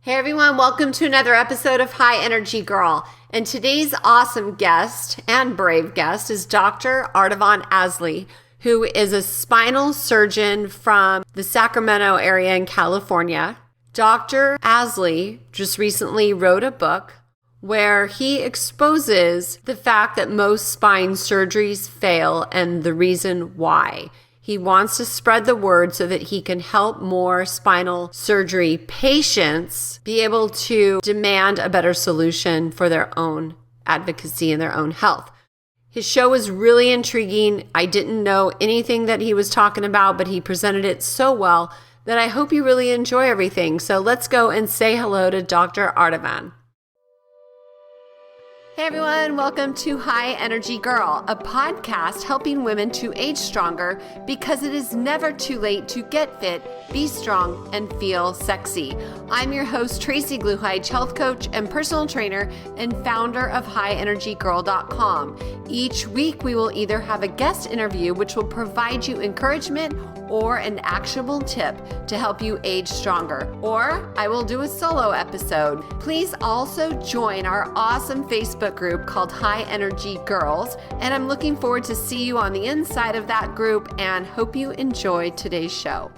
Hey everyone, welcome to another episode of High Energy Girl. And today's awesome guest and brave guest is Dr. Ardavan Aslie, who is a spinal surgeon from the Sacramento area in California. Dr. Aslie just recently wrote a book where he exposes the fact that most spine surgeries fail and the reason why. He wants to spread the word so that he can help more spinal surgery patients be able to demand a better solution for their own advocacy and their own health. His show was really intriguing. I didn't know anything that he was talking about, but he presented it so well that I hope you really enjoy everything. So let's go and say hello to Dr. Ardavan. Hey everyone, welcome to High Energy Girl, a podcast helping women to age stronger because it is never too late to get fit, be strong, and feel sexy. I'm your host, Tracy Gluhide, health coach and personal trainer and founder of HighEnergyGirl.com. Each week, we will either have a guest interview, which will provide you encouragement or an actionable tip to help you age stronger, or I will do a solo episode. Please also join our awesome Facebook group called High Energy Girls, and I'm looking forward to see you on the inside of that group and hope you enjoy today's show.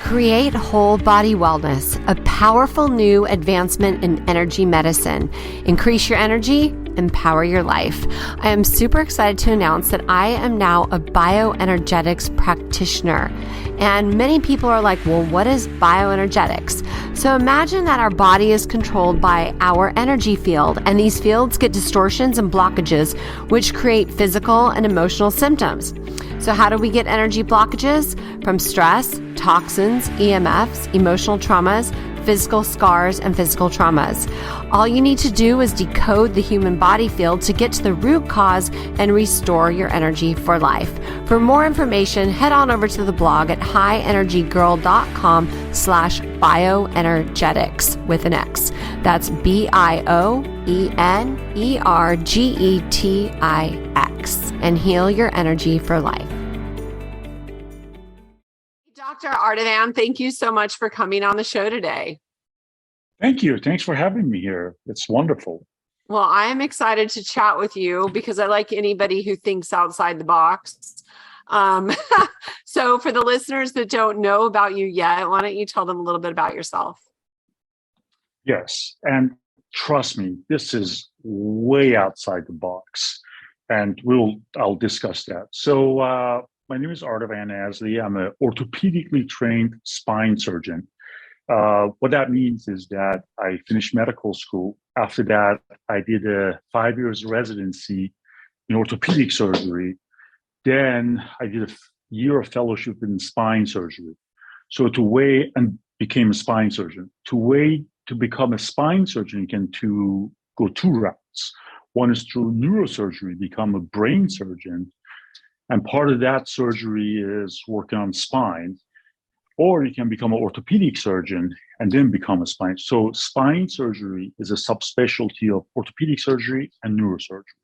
Create Whole Body Wellness, a powerful new advancement in energy medicine. Increase your energy, empower your life. I am super excited to announce that I am now a bioenergetics practitioner. And many people are like, well, what is bioenergetics? So imagine that our body is controlled by our energy field, and these fields get distortions and blockages, which create physical and emotional symptoms. So how do we get energy blockages? From stress, toxins, EMFs, emotional traumas, physical scars, and physical traumas. All you need to do is decode the human body field to get to the root cause and restore your energy for life. For more information, head on over to the blog at highenergygirl.com/bioenergetics with an X. That's BIOENERGETIX, and heal your energy for life. Dr. Ardavan, thank you so much for coming on the show today. Thank you. Thanks for having me here. It's wonderful. Well, I am excited to chat with you because I like anybody who thinks outside the box. So for the listeners that don't know about you yet, why don't you tell them a little bit about yourself? Yes. And trust me, this is way outside the box. And I'll discuss that. So my name is Ardavan Aslie. I'm an orthopedically trained spine surgeon. What that means is that I finished medical school. After that, I did a 5 years residency in orthopedic surgery. Then I did a year of fellowship in spine surgery. So and became a spine surgeon. To become a spine surgeon, you can go two routes. One is through neurosurgery, become a brain surgeon. And part of that surgery is working on spine. Or you can become an orthopedic surgeon and then become a spine. So spine surgery is a subspecialty of orthopedic surgery and neurosurgery.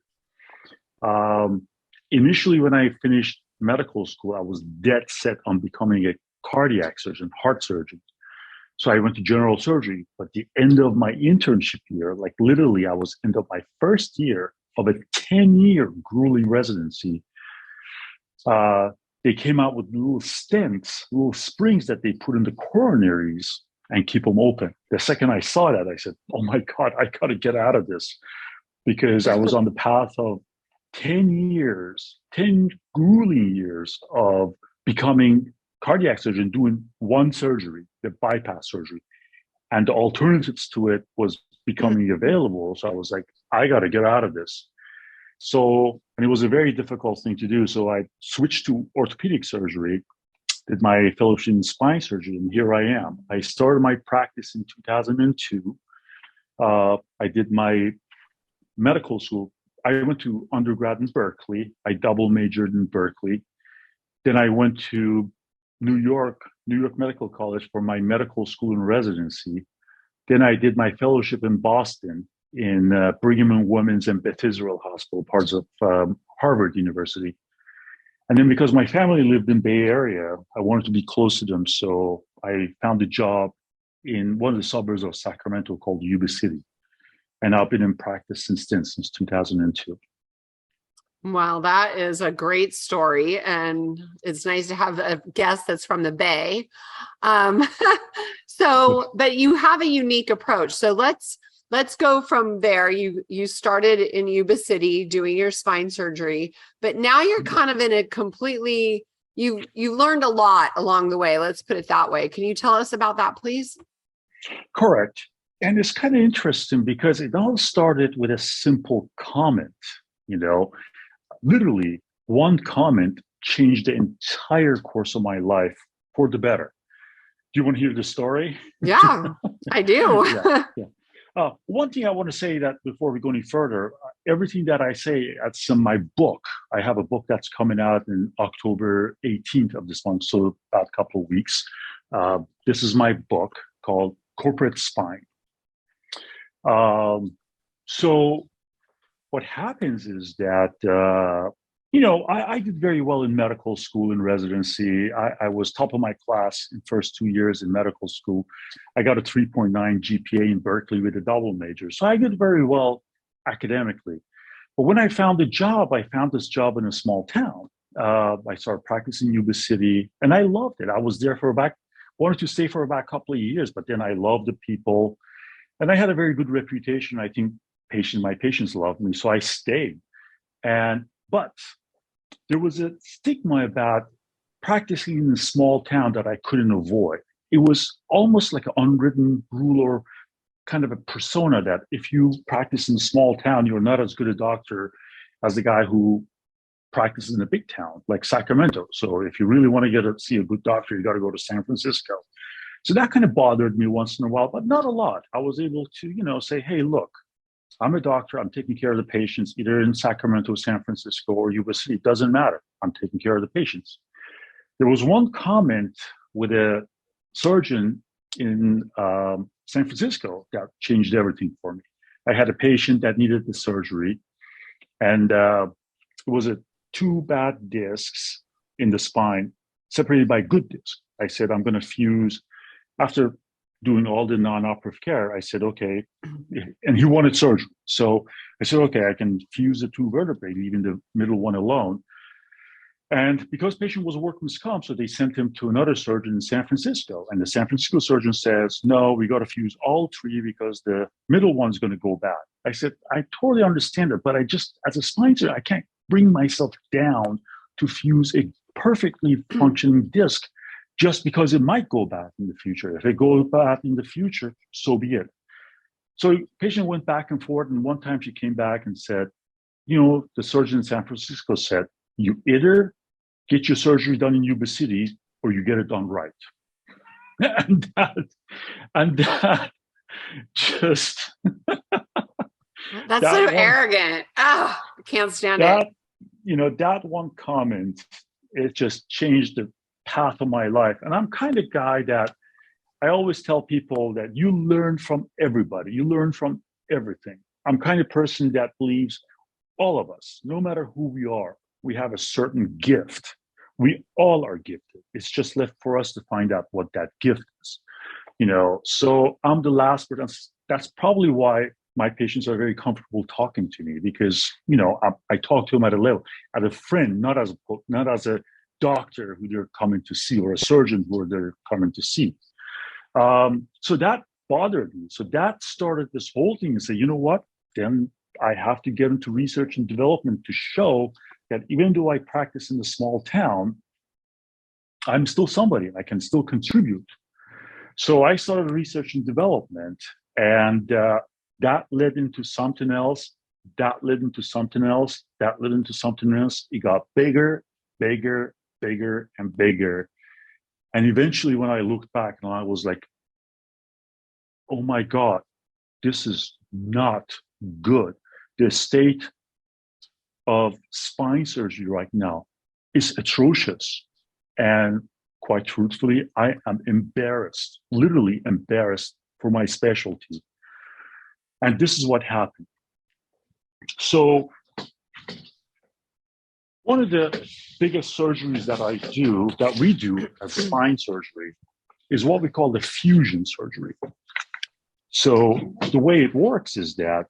Initially, when I finished medical school, I was dead set on becoming a cardiac surgeon, heart surgeon. So I went to general surgery. But the end of my internship year, like literally I was end of my first year of a 10-year grueling residency, they came out with little stents, little springs that they put in the coronaries and keep them open. The second I saw that, I said, oh my God, I got to get out of this, because I was on the path of 10 grueling years of becoming cardiac surgeon, doing one surgery, the bypass surgery. And the alternatives to it was becoming available. So I was like, I got to get out of this. So, and it was a very difficult thing to do. So I switched to orthopedic surgery, did my fellowship in spine surgery, and here I am. I started my practice in 2002. I did my medical school. I went to undergrad in Berkeley. I double majored in Berkeley. Then I went to New York Medical College for my medical school and residency. Then I did my fellowship in Boston in Brigham and Women's and Beth Israel Hospital, parts of Harvard University. And then because my family lived in Bay Area, I wanted to be close to them. So I found a job in one of the suburbs of Sacramento called Yuba City. And I've been in practice since then, since 2002. Wow, that is a great story. And it's nice to have a guest that's from the Bay. Um, but you have a unique approach. So let's go from there. You started in Yuba City doing your spine surgery, but now you're kind of in a completely, you learned a lot along the way. Let's put it that way. Can you tell us about that, please? Correct. And it's kind of interesting because it all started with a simple comment, literally one comment changed the entire course of my life for the better. Do you want to hear the story? Yeah, I do. Yeah. One thing I want to say that before we go any further, everything that I say, that's in my book. I have a book that's coming out in October 18th of this month, so about a couple of weeks. This is my book called Corporate Spine. So what happens is that, I did very well in medical school and residency. I was top of my class in first 2 years in medical school. I got a 3.9 GPA in Berkeley with a double major. So I did very well academically. But when I found a job, I found this job in a small town. I started practicing in Yuba City, and I loved it. I was there wanted to stay for about a couple of years, but then I loved the people. And I had a very good reputation. I think my patients loved me, so I stayed. But there was a stigma about practicing in a small town that I couldn't avoid. It was almost like an unwritten rule or kind of a persona that if you practice in a small town, you're not as good a doctor as the guy who practices in a big town like Sacramento. So if you really want to see a good doctor, you got to go to San Francisco. So that kind of bothered me once in a while, but not a lot. I was able to, say, hey, look, I'm a doctor. I'm taking care of the patients either in Sacramento, San Francisco, or Yuba City. It doesn't matter. I'm taking care of the patients. There was one comment with a surgeon in San Francisco that changed everything for me. I had a patient that needed the surgery, and it was two bad discs in the spine separated by good discs. I said, I'm going to fuse. After doing all the non-operative care, I said, okay, and he wanted surgery. So I said, okay, I can fuse the two vertebrae, leaving the middle one alone. And because patient was workman's comp, so they sent him to another surgeon in San Francisco. And the San Francisco surgeon says, no, we got to fuse all three because the middle one's going to go bad. I said, I totally understand it, but I just, as a spine surgeon, I can't bring myself down to fuse a perfectly functioning disc just because it might go bad in the future. If it goes bad in the future, so be it. So the patient went back and forth, and one time she came back and said, the surgeon in San Francisco said, you either get your surgery done in Yuba City or you get it done right. and that just... That's so arrogant. Oh, I can't stand it. That one comment, it just changed the path of my life. And I'm kind of guy that I always tell people that you learn from everybody. You learn from everything. I'm kind of person that believes all of us, no matter who we are, we have a certain gift. We all are gifted. It's just left for us to find out what that gift is. So I'm the last person. That's probably why my patients are very comfortable talking to me, because, I talk to them at a level, as a friend, not as a doctor who they're coming to see, or a surgeon who they're coming to see. So that bothered me. So that started this whole thing and say, you know what? Then I have to get into research and development to show that even though I practice in a small town, I'm still somebody. I can still contribute. So I started research and development, and that led into something else. That led into something else. That led into something else. It got bigger, bigger, bigger, and bigger. And eventually when I looked back, and I was like, oh my God, this is not good. The state of spine surgery right now is atrocious. And quite truthfully, I am embarrassed, literally embarrassed for my specialty. And this is what happened. So one of the biggest surgeries that we do as spine surgery is what we call the fusion surgery. So the way it works is that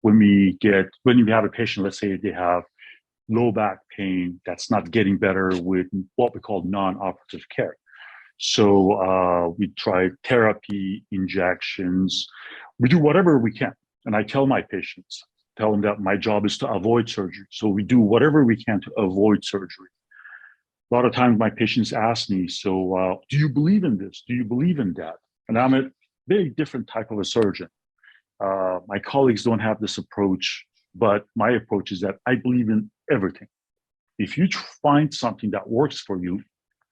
when you have a patient, let's say they have low back pain that's not getting better with what we call non-operative care. So we try therapy, injections, we do whatever we can. And I tell my patients, tell them that my job is to avoid surgery. So we do whatever we can to avoid surgery. A lot of times my patients ask me, so do you believe in this? Do you believe in that? And I'm a very different type of a surgeon. My colleagues don't have this approach, but my approach is that I believe in everything. If you find something that works for you,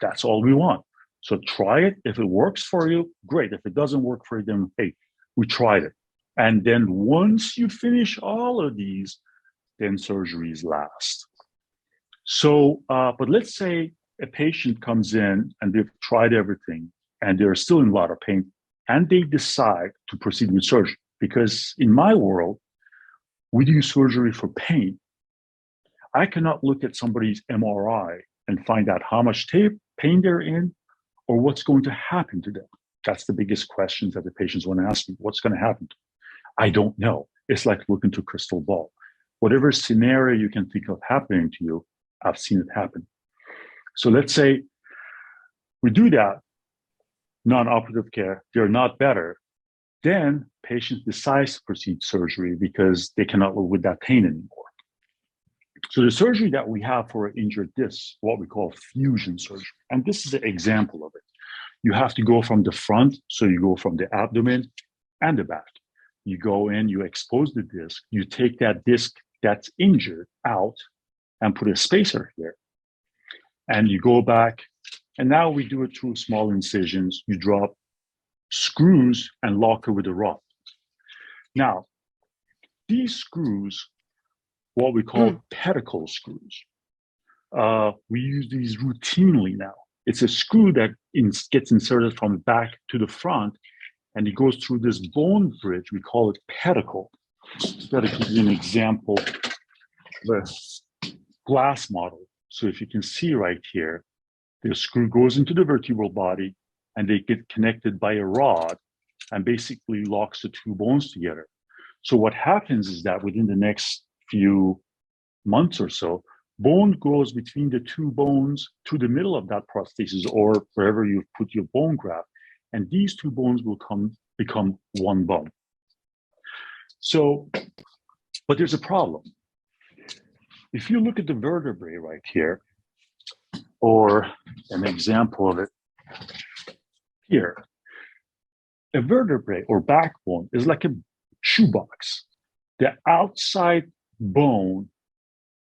that's all we want. So try it. If it works for you, great. If it doesn't work for you, then hey, we tried it. And then once you finish all of these, then surgeries last. So, but let's say a patient comes in and they've tried everything and they're still in a lot of pain and they decide to proceed with surgery. Because in my world, we do surgery for pain. I cannot look at somebody's MRI and find out how much pain they're in or what's going to happen to them. That's the biggest questions that the patients want to ask me. What's going to happen to them? I don't know. It's like looking to a crystal ball. Whatever scenario you can think of happening to you, I've seen it happen. So let's say we do that, non-operative care, they're not better. Then patient decides to proceed surgery because they cannot live with that pain anymore. So the surgery that we have for an injured disc, what we call fusion surgery. And this is an example of it. You have to go from the front, so you go from the abdomen and the back. You go in, you expose the disc, you take that disc that's injured out and put a spacer here. And you go back, and now we do it through small incisions. You drop screws and lock it with a rod. Now, these screws, what we call pedicle screws, we use these routinely now. It's a screw that gets inserted from the back to the front, and it goes through this bone bridge. We call it pedicle. Got to give you an example of a glass model. So if you can see right here, the screw goes into the vertebral body, and they get connected by a rod and basically locks the two bones together. So what happens is that within the next few months or so, bone goes between the two bones to the middle of that prosthesis or wherever you put your bone graft, and these two bones will become one bone. So, but there's a problem. If you look at the vertebrae right here, or an example of it here, a vertebrae or backbone is like a shoebox. The outside bone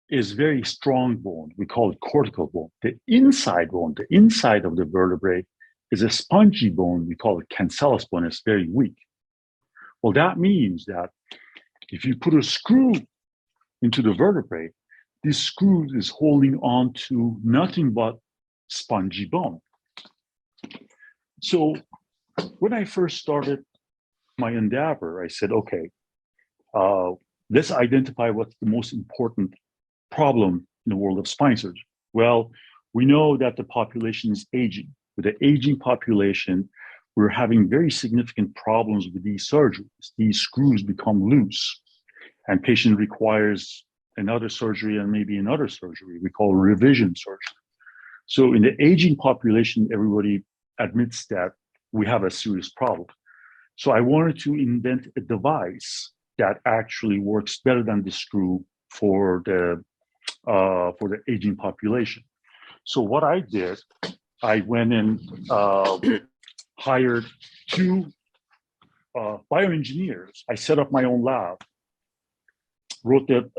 is very strong bone. We call it cortical bone. The inside bone, the inside of the vertebrae, is a spongy bone. We call it cancellous bone. It's very weak. Well, that means that if you put a screw into the vertebrae, this screw is holding on to nothing but spongy bone. So when I first started my endeavor, I said, okay, let's identify what's the most important problem in the world of spine surgery. Well, we know that the population is aging. With the aging population, we're having very significant problems with these surgeries. These screws become loose, and patient requires another surgery and maybe another surgery. We call revision surgery. So in the aging population, everybody admits that we have a serious problem. So I wanted to invent a device that actually works better than the screw for the aging population. So what I did, I went and hired two bioengineers. I set up my own lab, wrote the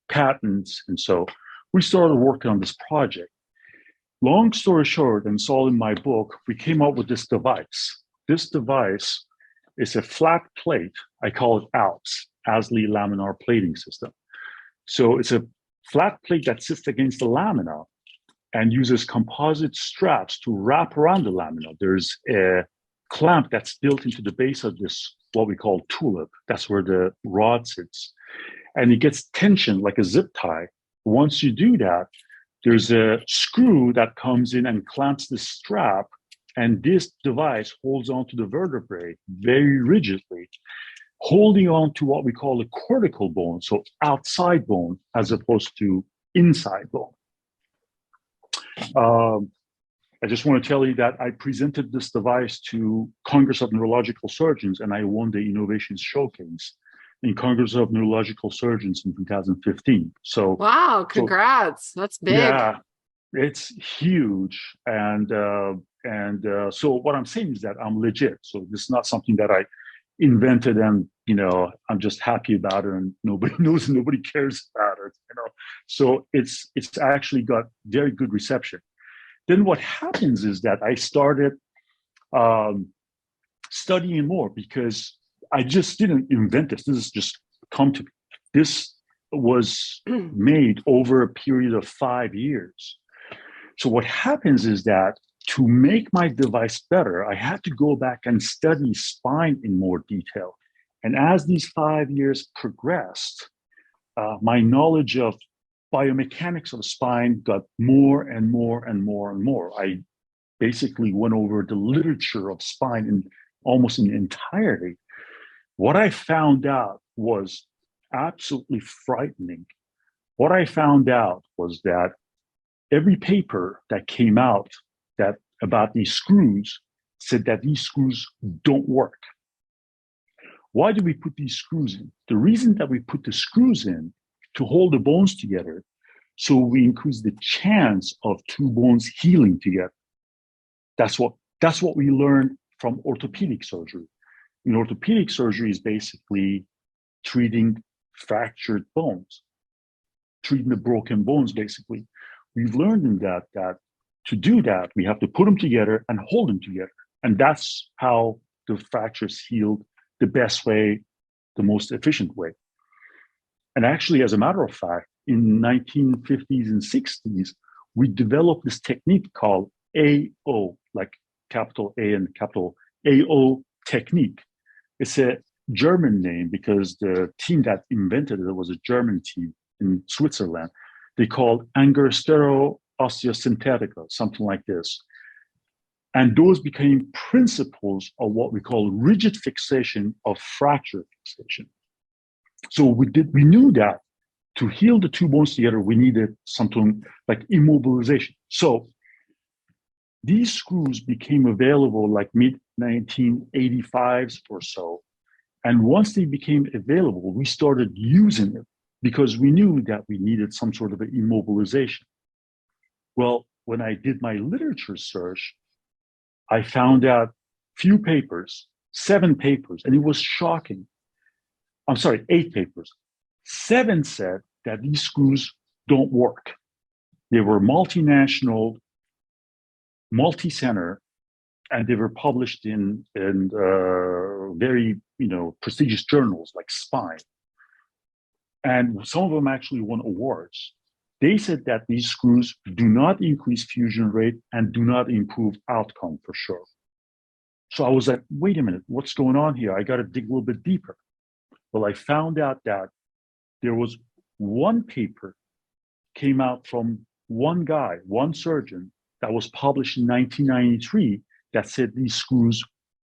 patents, and so we started working on this project. Long story short, and it's all in my book, we came up with this device. This device is a flat plate. I call it ALPS, Aslie laminar plating system. So it's a flat plate that sits against the lamina and uses composite straps to wrap around the lamina. There's a clamp that's built into the base of this, what we call tulip. That's where the rod sits. And it gets tension like a zip tie. Once you do that, There's a screw that comes in and clamps the strap, and this device holds onto the vertebrae very rigidly, holding on to what we call a cortical bone, so outside bone, as opposed to inside bone. I just want to tell you that I presented this device to Congress of Neurological Surgeons, and I won the Innovations Showcase in Congress of Neurological Surgeons in 2015. So wow, congrats. That's big. Yeah, it's huge. So what I'm saying is that I'm legit. So this is not something that I invented and, I'm just happy about it and nobody knows, nobody cares about it. So it's actually got very good reception. Then what happens is that I started studying more, because I just didn't invent this. This has just come to me. This was made over a period of 5 years. So what happens is that to make my device better, I had to go back and study spine in more detail. And as these 5 years progressed, my knowledge of biomechanics of spine got more and more and more and more. I basically went over the literature of spine in almost in entirety. What I found out was absolutely frightening. What I found out was that every paper that came out that about these screws said that these screws don't work. Why do we put these screws in? The reason that we put the screws in to hold the bones together, so we increase the chance of two bones healing together. That's what we learned from orthopedic surgery. In orthopedic surgery is basically treating fractured bones, treating the broken bones, basically. We've learned in that to do that, we have to put them together and hold them together. And that's how the fractures healed the best way, the most efficient way. And actually, as a matter of fact, in 1950s and 60s, we developed this technique called AO, like capital A and capital AO technique. It's a German name because the team that invented it was a German team in Switzerland. They called Angostero osteosynthetica, something like this. And those became principles of what we call rigid fixation of fracture fixation. So we knew that to heal the two bones together, we needed something like immobilization. So these screws became available like mid-1985s or so. And once they became available, we started using it because we knew that we needed some sort of an immobilization. Well, when I did my literature search, I found out few papers, 7 papers, and it was shocking. I'm sorry, 8 papers. 7 said that these screws don't work. They were multinational, multi-center, and they were published in very prestigious journals like Spine. And some of them actually won awards. They said that these screws do not increase fusion rate and do not improve outcome for sure. So I was like, wait a minute, what's going on here? I got to dig a little bit deeper. Well, I found out that there was one paper came out from one guy, one surgeon, that was published in 1993 that said these screws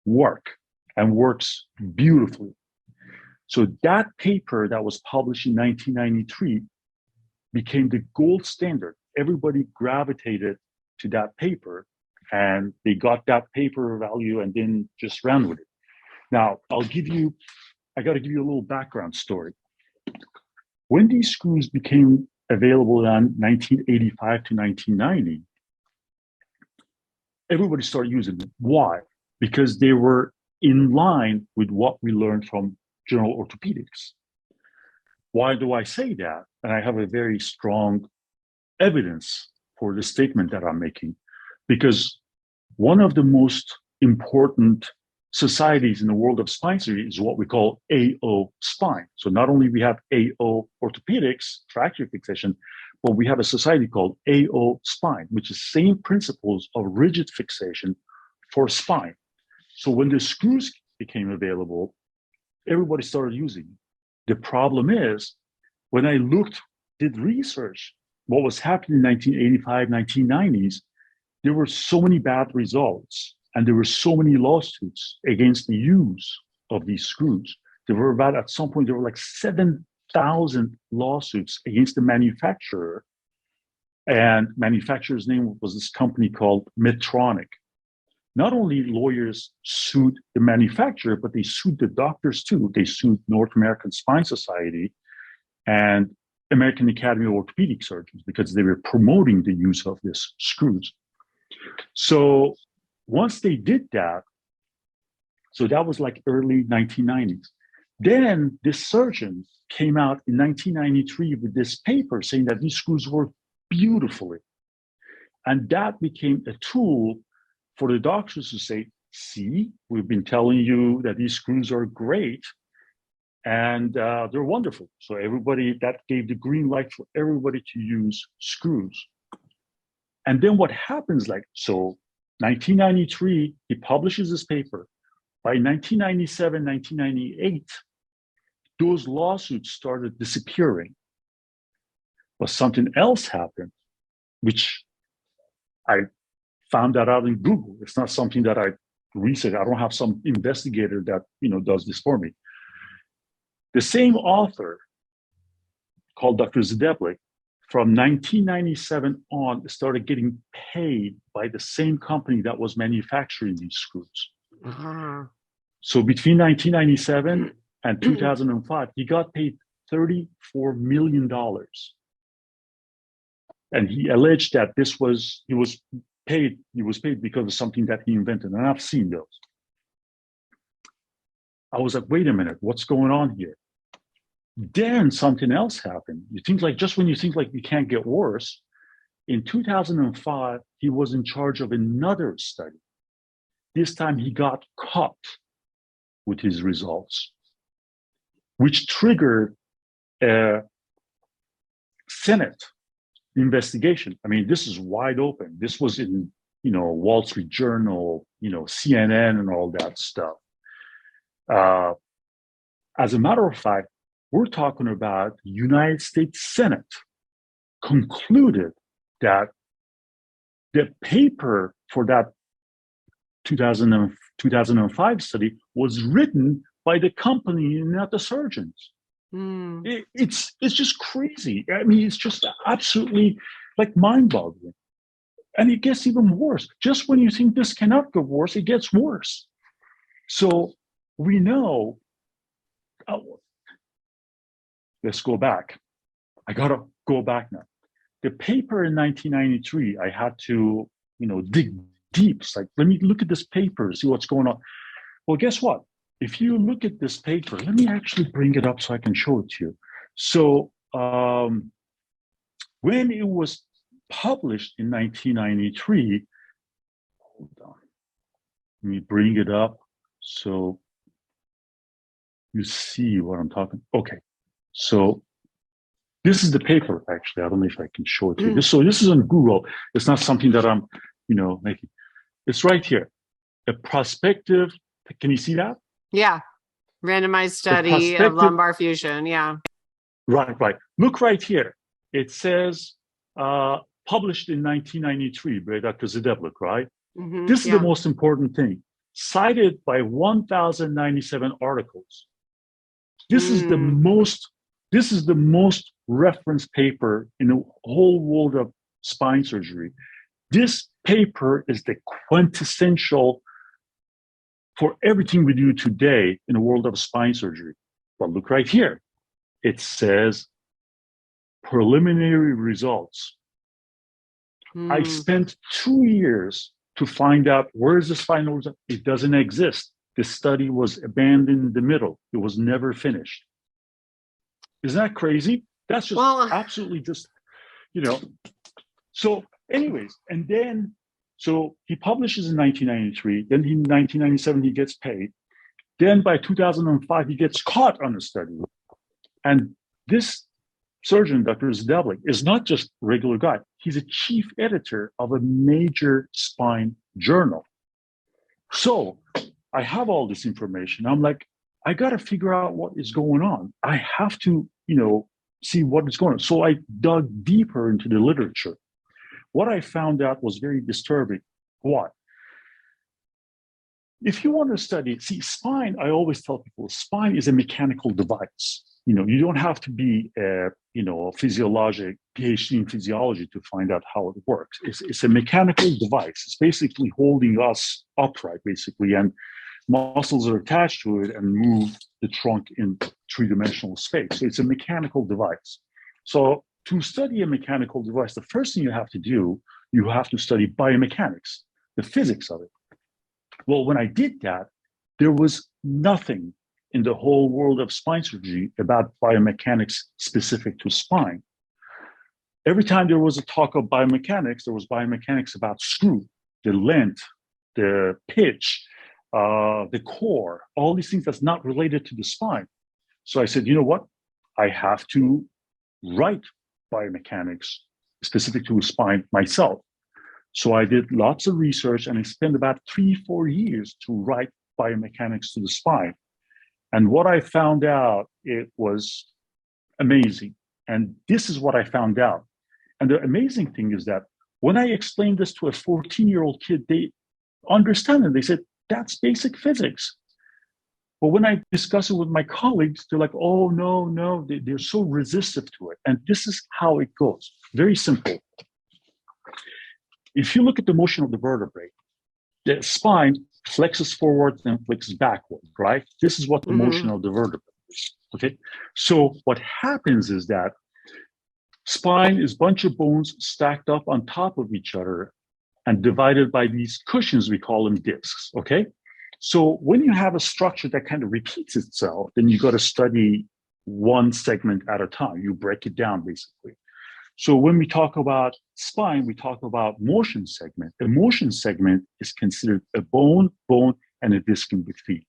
work and works beautifully. So that paper that was published in 1993 became the gold standard. Everybody gravitated to that paper and they got that paper value and then just ran with it. Now, I got to give you a little background story. When these screws became available in 1985 to 1990, everybody started using them. Why? Because they were in line with what we learned from general orthopedics. Why do I say that? And I have a very strong evidence for the statement that I'm making, because one of the most important societies in the world of spine surgery is what we call AO spine. So not only we have AO orthopedics, fracture fixation, but we have a society called AO spine, which is same principles of rigid fixation for spine. So when the screws became available, everybody started using it. The problem is, when I did research, what was happening in 1985, 1990s, there were so many bad results and there were so many lawsuits against the use of these screws. There were about, at some point, there were like 7,000 lawsuits against the manufacturer. And manufacturer's name was this company called Medtronic. Not only lawyers sued the manufacturer, but they sued the doctors too. They sued North American Spine Society and American Academy of Orthopedic Surgeons because they were promoting the use of these screws. So once they did that, so that was like early 1990s. Then this surgeon came out in 1993 with this paper saying that these screws work beautifully. And that became a tool for the doctors to say, see, we've been telling you that these screws are great and they're wonderful. So everybody, that gave the green light for everybody to use screws. And then what happens, like, so 1993, he publishes this paper. By 1997, 1998, those lawsuits started disappearing. But something else happened, which I found that out in Google. It's not something that I researched. I don't have some investigator that does this for me. The same author, called Dr. Zedeblik, from 1997 on, started getting paid by the same company that was manufacturing these screws. Uh-huh. So between 1997 and 2005, he got paid $34 million. And he alleged that he was paid because of something that he invented. And I've seen those. I was like, wait a minute, what's going on here? Then something else happened. You think like, just when you think like you can't get worse, in 2005, he was in charge of another study. This time he got caught with his results, which triggered a Senate investigation. I mean, this is wide open. This was in, Wall Street Journal, CNN and all that stuff. As a matter of fact, we're talking about the United States Senate concluded that the paper for that 2005 study was written by the company and not the surgeons. It's just crazy. I mean, it's just absolutely like mind-boggling. And it gets even worse. Just when you think this cannot get worse, it gets worse. So we know, let's go back. I gotta go back now. The paper in 1993, I had to, dig deep. It's like, let me look at this paper, see what's going on. Well, guess what? If you look at this paper, let me actually bring it up so I can show it to you. So when it was published in 1993, hold on, let me bring it up so you see what I'm talking. Okay, so this is the paper, actually. I don't know if I can show it to you. So this is on Google. It's not something that I'm, making. It's right here. A prospective, can you see that? Yeah. Randomized study of lumbar fusion. Yeah. Right. Look right here. It says published in 1993 by Dr. Zedeblik, right? Mm-hmm, this is the most important thing. Cited by 1,097 articles. This is the most referenced paper in the whole world of spine surgery. This paper is the quintessential for everything we do today in the world of spine surgery. But look right here. It says preliminary results. I spent 2 years to find out where is this final result. It doesn't exist. This study was abandoned in the middle. It was never finished. Isn't that crazy? That's just absolutely just, So anyways, and then, so he publishes in 1993. Then in 1997, he gets paid. Then by 2005, he gets caught on a study. And this surgeon, Dr. Zedeblik, is not just a regular guy. He's a chief editor of a major spine journal. So I have all this information. I'm like, I got to figure out what is going on. I have to, see what is going on. So I dug deeper into the literature. What I found out was very disturbing. What? If you want to study, see, spine, I always tell people, spine is a mechanical device. You don't have to be a physiologic PhD in physiology to find out how it works. It's a mechanical device. It's basically holding us upright, basically, and muscles are attached to it and move the trunk in three-dimensional space. So it's a mechanical device. So to study a mechanical device, the first thing you have to do, you have to study biomechanics, the physics of it. Well, when I did that, there was nothing in the whole world of spine surgery about biomechanics specific to spine. Every time there was a talk of biomechanics, there was biomechanics about screw, the length, the pitch, the core, all these things that's not related to the spine. So I said, you know what? I have to write biomechanics specific to a spine myself. So I did lots of research and I spent about 3-4 years to write biomechanics to the spine. And what I found out, it was amazing. And this is what I found out. And the amazing thing is that when I explained this to a 14-year-old kid, they understand it. They said, that's basic physics. But when I discuss it with my colleagues, they're like, oh, no. They're so resistant to it. And this is how it goes. Very simple. If you look at the motion of the vertebrae, the spine flexes forward and flexes backward, right? This is what the motion of the vertebrae is, okay? So what happens is that spine is a bunch of bones stacked up on top of each other and divided by these cushions, we call them discs, okay? So when you have a structure that kind of repeats itself, then you got to study one segment at a time. You break it down, basically. So when we talk about spine, we talk about motion segment. The motion segment is considered a bone, and a disc in between.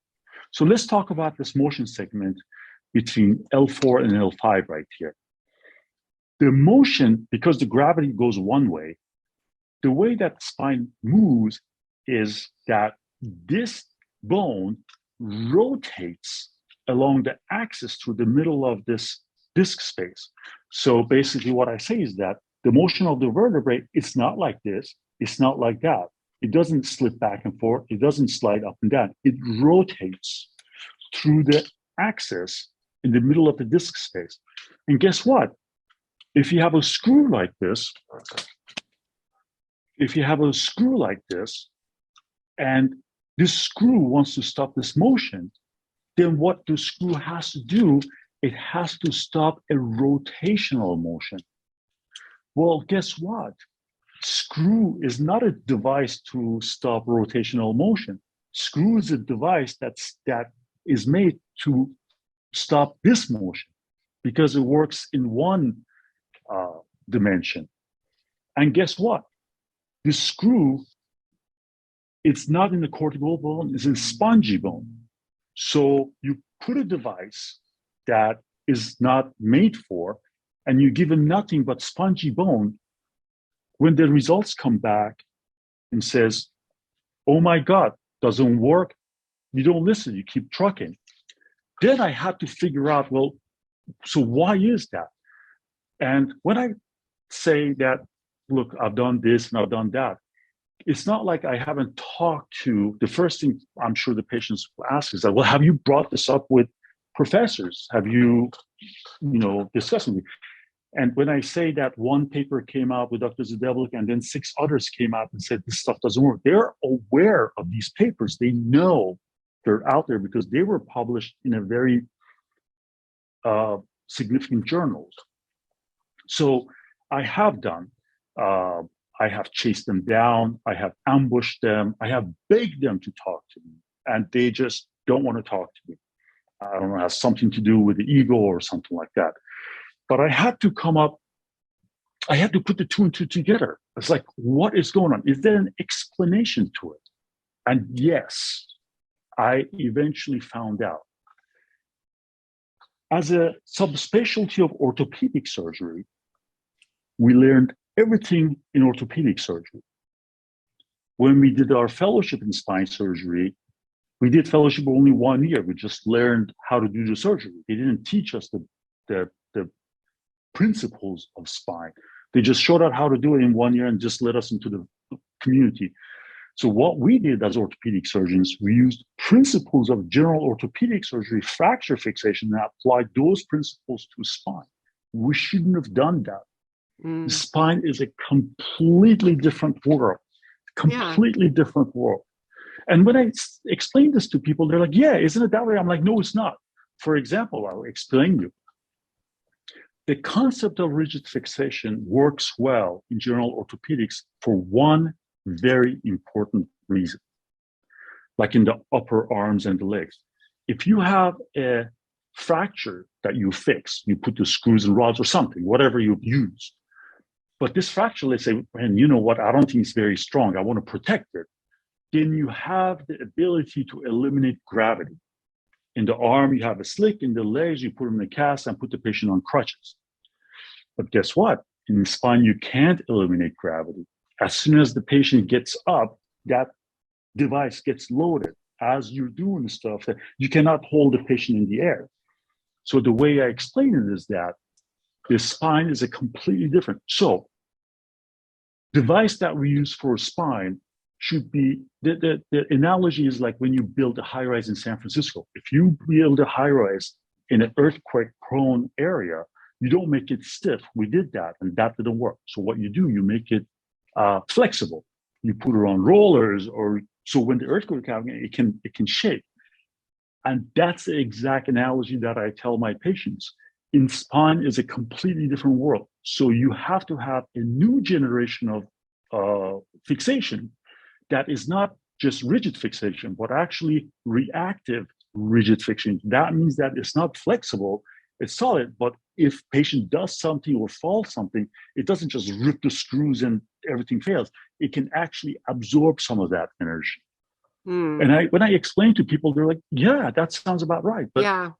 So let's talk about this motion segment between L4 and L5 right here. The motion, because the gravity goes one way, the way that spine moves is that this bone rotates along the axis through the middle of this disc space. So basically what I say is that the motion of the vertebrae, it's not like this, it's not like that. It doesn't slip back and forth, it doesn't slide up and down. It rotates through the axis in the middle of the disc space. And guess what? If you have a screw like this, and this screw wants to stop this motion, then what the screw has to do, it has to stop a rotational motion. Well, guess what? Screw is not a device to stop rotational motion. Screw is a device that is made to stop this motion because it works in one dimension. And guess what? The screw, it's not in the cortical bone, it's in spongy bone. So you put a device that is not made for, and you give them nothing but spongy bone, when the results come back and says, oh my God, doesn't work, you don't listen, you keep trucking. Then I had to figure out, well, so why is that? And when I say that, look, I've done this and I've done that, it's not like I haven't talked to, the first thing I'm sure the patients will ask is that, well, have you brought this up with professors? Have you, discussed with me? And when I say that one paper came out with Dr. Zdeblik and then 6 others came out and said this stuff doesn't work, they're aware of these papers. They know they're out there because they were published in a very significant journals. So I have done, I have chased them down, I have ambushed them, I have begged them to talk to me, and they just don't want to talk to me. I don't know, it has something to do with the ego or something like that. But I had to put the 2 and 2 together. It's like, what is going on? Is there an explanation to it? And yes, I eventually found out. As a subspecialty of orthopedic surgery, we learned everything in orthopedic surgery. When we did our fellowship in spine surgery, we did fellowship only 1 year. We just learned how to do the surgery. They didn't teach us the principles of spine. They just showed out how to do it in 1 year and just let us into the community. So what we did as orthopedic surgeons, we used principles of general orthopedic surgery, fracture fixation, and applied those principles to spine. We shouldn't have done that. The spine is a completely different world, completely different world. And when I explain this to people, they're like, yeah, isn't it that way? I'm like, no, it's not. For example, I'll explain to you. The concept of rigid fixation works well in general orthopedics for one very important reason, like in the upper arms and the legs. If you have a fracture that you fix, you put the screws and rods or something, whatever you use, but this fracture, let's say, and you know what, I don't think it's very strong, I want to protect it, then you have the ability to eliminate gravity. In the arm, you have a slick, in the legs, you put them in a cast and put the patient on crutches. But guess what? In the spine, you can't eliminate gravity. As soon as the patient gets up, that device gets loaded. As you're doing stuff, you cannot hold the patient in the air. So the way I explain it is that the spine is a completely different. So device that we use for spine should be, the analogy is like when you build a high-rise in San Francisco. If you build a high-rise in an earthquake-prone area, you don't make it stiff. We did that, and that didn't work. So what you do, you make it flexible. You put it on rollers, or so when the earthquake comes, it can shake. And that's the exact analogy that I tell my patients. In spine is a completely different world. So you have to have a new generation of fixation that is not just rigid fixation, but actually reactive rigid fixation. That means that it's not flexible, it's solid, but if patient does something or falls something, it doesn't just rip the screws and everything fails. It can actually absorb some of that energy. And when I explain to people, they're like, yeah, that sounds about right. But yeah.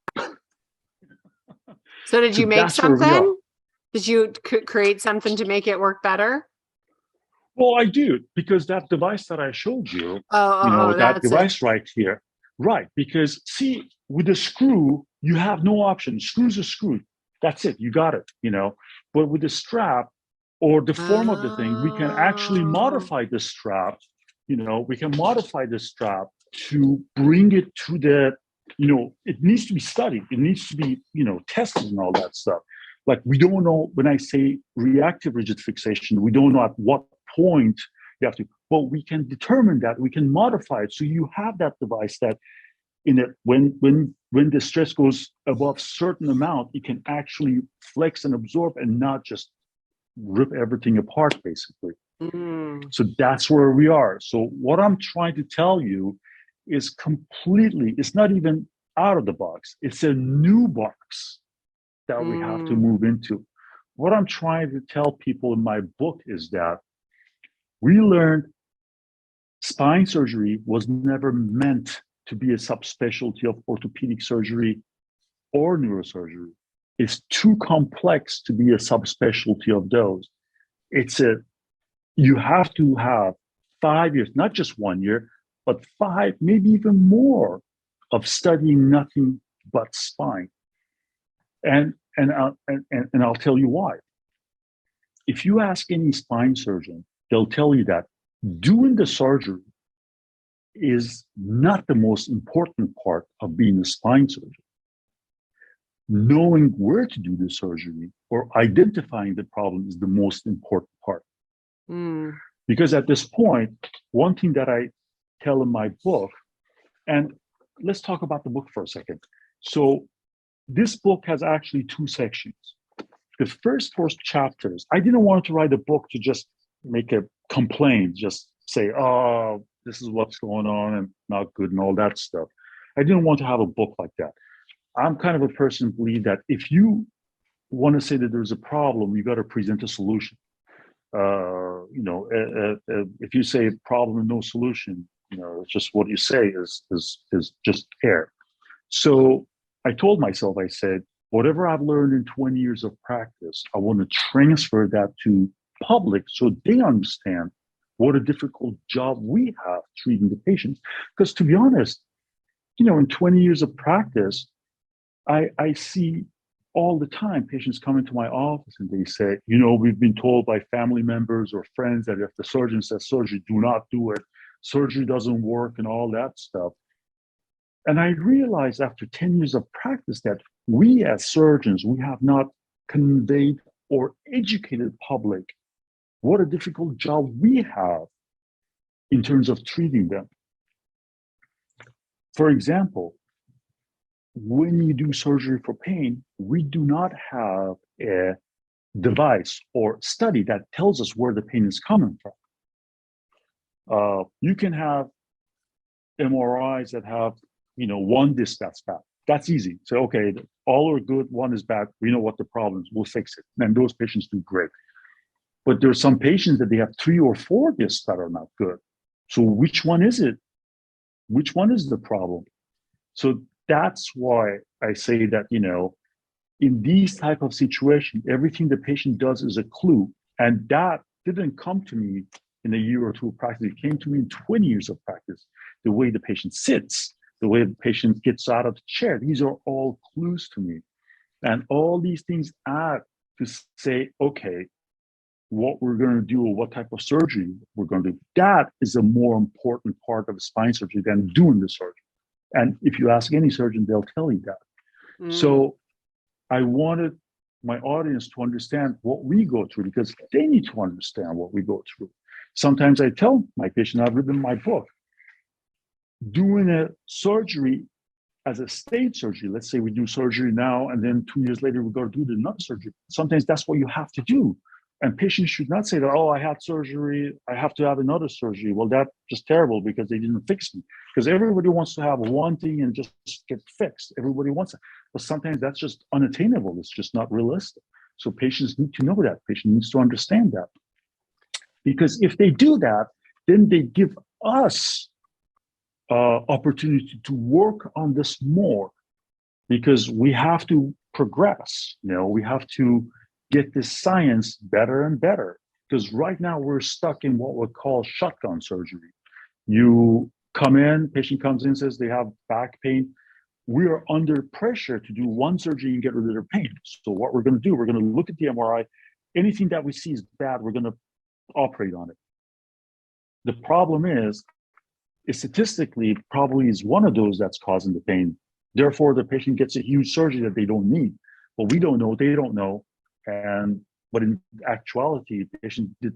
So did you make something? Did you create something to make it work better? Well, I do, because that device that I showed you, that device right here, right? Because see, with the screw, you have no option. Screws are screwed. That's it. You got it, But with the strap or the form of the thing, we can actually modify the strap. We can modify the strap to bring it to the, it needs to be studied. It needs to be, tested and all that stuff. Like we don't know, when I say reactive rigid fixation, we don't know at what point you have to, but we can determine that, we can modify it. So you have that device that when the stress goes above certain amount, it can actually flex and absorb and not just rip everything apart, basically. So that's where we are. So what I'm trying to tell you is it's not even out of the box. It's a new box that we have to move into. What I'm trying to tell people in my book is that we learned spine surgery was never meant to be a subspecialty of orthopedic surgery or neurosurgery. It's too complex to be a subspecialty of those. You have to have 5 years, not just 1 year, but 5, maybe even more of studying nothing but spine. And I'll tell you why. If you ask any spine surgeon, they'll tell you that doing the surgery is not the most important part of being a spine surgeon. Knowing where to do the surgery or identifying the problem is the most important part. Because at this point, one thing that I tell in my book, and let's talk about the book for a second. So this book has actually 2 sections. The first 4 chapters, I didn't want to write a book to just make a complaint, just say, oh, this is what's going on and not good and all that stuff. I didn't want to have a book like that. I'm kind of a person who believes that if you want to say that there's a problem, you got to present a solution. If you say problem and no solution, it's just what you say is just air. So I told myself, I said, whatever I've learned in 20 years of practice, I want to transfer that to public so they understand what a difficult job we have treating the patients. Because to be honest, in 20 years of practice, I see all the time, patients come into my office and they say, you know, we've been told by family members or friends that if the surgeon says surgery, do not do it. Surgery doesn't work and all that stuff. And I realized after 10 years of practice that we as surgeons, we have not conveyed or educated public what a difficult job we have in terms of treating them. For example, when you do surgery for pain, we do not have a device or study that tells us where the pain is coming from. You can have MRIs that have, you know, one disc that's bad. That's easy. So, okay, all are good, one is bad. We know what the problem is. We'll fix it. And those patients do great. But there are some patients that they have 3 or 4 discs that are not good. So which one is it? Which one is the problem? So that's why I say that, you know, in these type of situation, everything the patient does is a clue. And that didn't come to me in a year or two of practice. It came to me in 20 years of practice. The way the patient sits, the way the patient gets out of the chair, these are all clues to me. And all these things add to say, okay, what we're going to do or what type of surgery we're going to do. That is a more important part of spine surgery than doing the surgery. And if you ask any surgeon, they'll tell you that. So I wanted my audience to understand what we go through because they need to understand what we go through. Sometimes I tell my patient, I've written my book, doing a surgery as a stage surgery. Let's say we do surgery now, and then 2 years later, we go to do another surgery. Sometimes that's what you have to do. And patients should not say that, oh, I had surgery, I have to have another surgery. Well, that's just terrible because they didn't fix me. Because everybody wants to have one thing and just get fixed. Everybody wants it. But sometimes that's just unattainable. It's just not realistic. So patients need to know that. Patient needs to understand that. Because if they do that, then they give us opportunity to work on this more because we have to progress. You know, we have to get this science better and better because right now we're stuck in what we call shotgun surgery. You come in, patient comes in, says they have back pain. We are under pressure to do one surgery and get rid of their pain. So what we're going to do, we're going to look at the MRI. Anything that we see is bad, we're going to operate on it. The problem is statistically, it probably is one of those that's causing the pain. Therefore, the patient gets a huge surgery that they don't need. But we don't know, they don't know. But in actuality, the patient did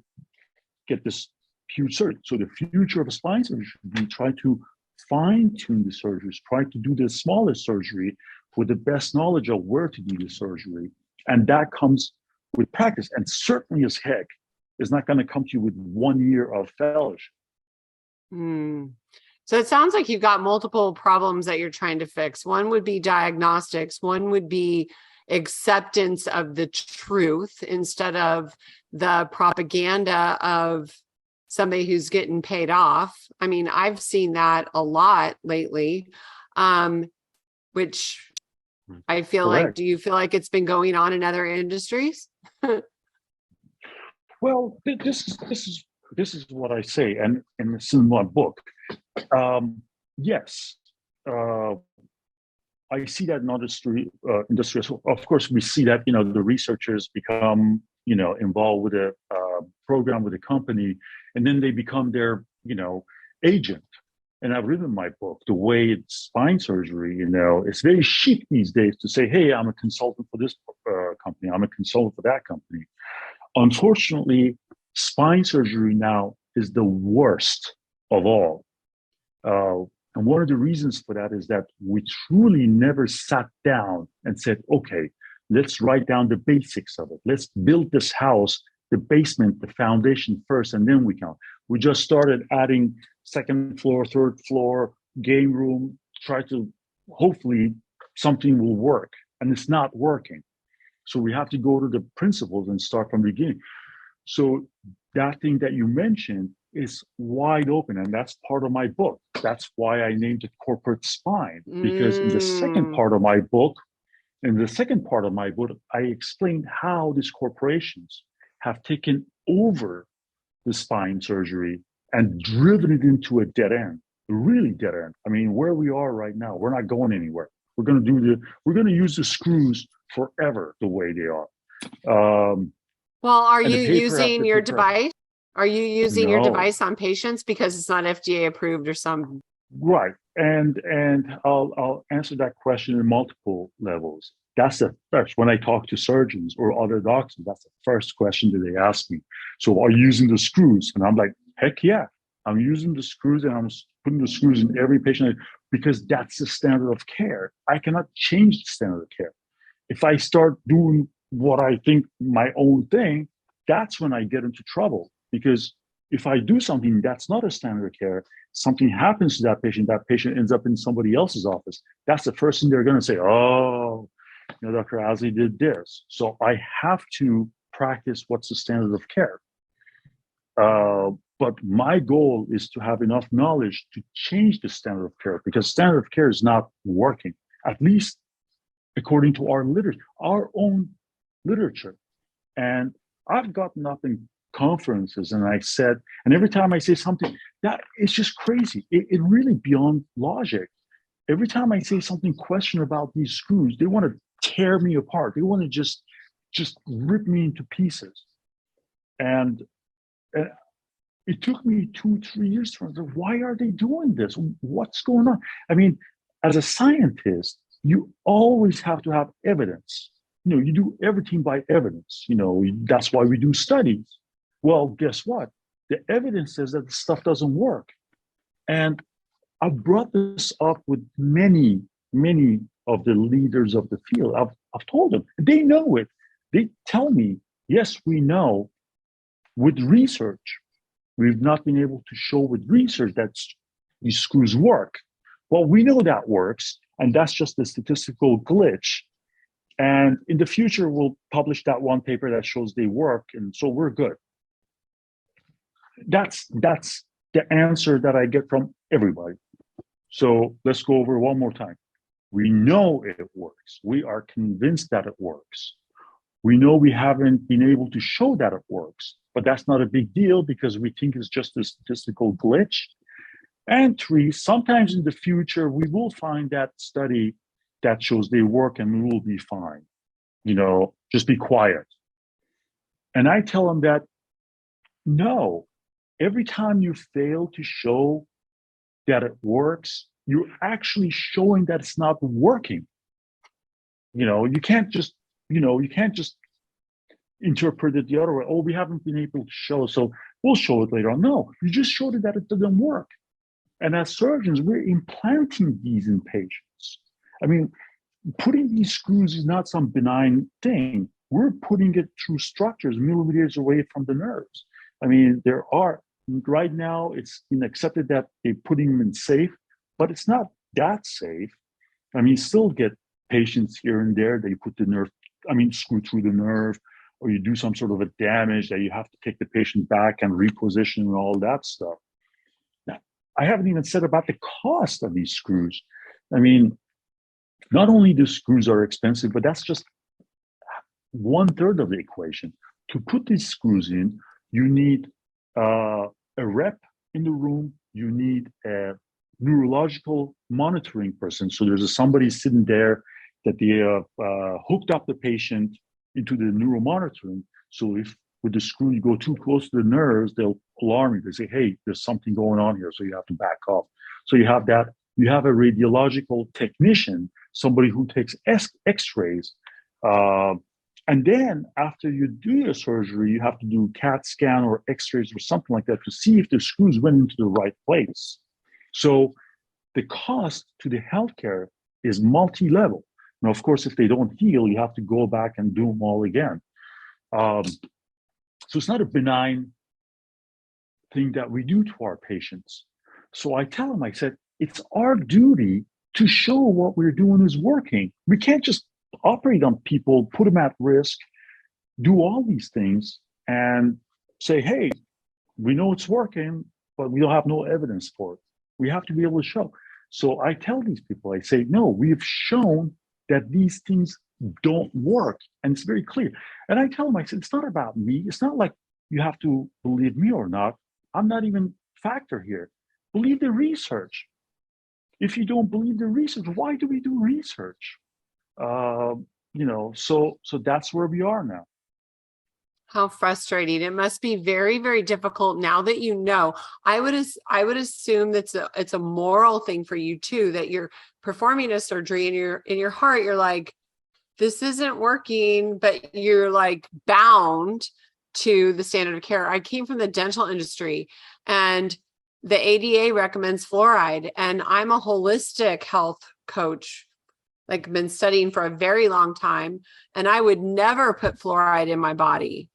get this huge surgery. So the future of a spine surgery should be try to fine-tune the surgeries, try to do the smallest surgery with the best knowledge of where to do the surgery. And that comes with practice. And certainly as heck, is not going to come to you with 1 year of fellowship. So it sounds like you've got multiple problems that you're trying to fix. One would be diagnostics. One would be acceptance of the truth instead of the propaganda of somebody who's getting paid off. I mean, I've seen that a lot lately, which I feel Correct. like, do you feel like it's been going on in other industries? Well, this is what I say, and it's in my book. Yes, I see that in industry. So of course, we see that the researchers become involved with a program with a company, and then they become their agent. And I've written in my book the way it's spine surgery. It's very chic these days to say, "Hey, I'm a consultant for this company. I'm a consultant for that company." Unfortunately, spine surgery now is the worst of all. And one of the reasons for that is that we truly never sat down and said, okay, let's write down the basics of it. Let's build this house, the basement, the foundation first, and then we count. We just started adding second floor, third floor, game room, try to, hopefully something will work, and it's not working. So we have to go to the principles and start from the beginning. So that thing that you mentioned is wide open, and that's part of my book. That's why I named it Corporate Spine, because in the second part of my book, I explained how these corporations have taken over the spine surgery and driven it into a dead end, really dead end. I mean, where we are right now, we're not going anywhere. We're going to use the screws forever the way they are. Well, are And the you paper using after your paper, device? Are you using your no, device on patients because it's not FDA approved or some? right. And I'll answer that question in multiple levels. That's the first. When I talk to surgeons or other doctors, that's the first question that they ask me. So, are you using the screws? And I'm like, heck yeah, I'm using the screws, and I'm putting the screws in every patient because that's the standard of care. I cannot change the standard of care. If I start doing what I think my own thing, that's when I get into trouble. Because if I do something that's not a standard of care, something happens to that patient ends up in somebody else's office. That's the first thing they're going to say, oh, Dr. Aslie did this. So I have to practice what's the standard of care. But my goal is to have enough knowledge to change the standard of care because standard of care is not working, at least according to our literature, our own literature. And I've gotten up in conferences and I said, and every time I say something, that it's just crazy. It really beyond logic. Every time I say something question about these screws, they want to tear me apart. They want to just rip me into pieces. And it took me 2-3 years to wonder, why are they doing this? What's going on? I mean, as a scientist, you always have to have evidence. You do everything by evidence. That's why we do studies. Well, guess what? The evidence says that the stuff doesn't work. And I've brought this up with many, many of the leaders of the field. I've told them, they know it. They tell me, yes, we know. With research, we've not been able to show with research that these screws work. Well, we know that works, and that's just a statistical glitch. And in the future, we'll publish that one paper that shows they work, and so we're good. That's the answer that I get from everybody. So let's go over one more time. We know it works. We are convinced that it works. We know we haven't been able to show that it works, but that's not a big deal because we think it's just a statistical glitch. And 3, sometimes in the future, we will find that study that shows they work and we will be fine. Just be quiet. And I tell them that, no, every time you fail to show that it works, you're actually showing that it's not working. You can't just interpret it the other way. Oh, we haven't been able to show, so we'll show it later on. No, you just showed it that it doesn't work. And as surgeons, we're implanting these in patients. I mean, putting these screws is not some benign thing. We're putting it through structures millimeters away from the nerves. I mean, right now, it's been accepted that they're putting them in safe, but it's not that safe. I mean, still get patients here and there, they put screw through the nerve, or you do some sort of a damage that you have to take the patient back and reposition and all that stuff. Now, I haven't even said about the cost of these screws. I mean, not only the screws are expensive, but that's just 1/3 of the equation. To put these screws in, you need a rep in the room, you need a neurological monitoring person. So there's somebody sitting there that they hooked up the patient into the neuromonitoring. So if with the screw you go too close to the nerves, they'll alarm you. They say, hey, there's something going on here, so you have to back off. So you have that. You have a radiological technician, somebody who takes x-rays. And then after you do your surgery, you have to do CAT scan or x-rays or something like that to see if the screws went into the right place. So the cost to the healthcare is multi-level. Now, of course, if they don't heal, you have to go back and do them all again. So it's not a benign thing that we do to our patients. So I tell them, I said, it's our duty to show what we're doing is working. We can't just operate on people, put them at risk, do all these things, and say, hey, we know it's working, but we don't have no evidence for it. We have to be able to show. So I tell these people, I say, no, we've shown that these things don't work. And it's very clear. And I tell them, I said, it's not about me. It's not like you have to believe me or not. I'm not even factor here. Believe the research. If you don't believe the research, why do we do research? so that's where we are now. How frustrating. It must be very, very difficult now that you know. I would assume that's it's a moral thing for you too, that you're performing a surgery and you're in your heart, you're like, this isn't working, but you're like bound to the standard of care. I came from the dental industry and the ADA recommends fluoride, and I'm a holistic health coach, like been studying for a very long time, and I would never put fluoride in my body.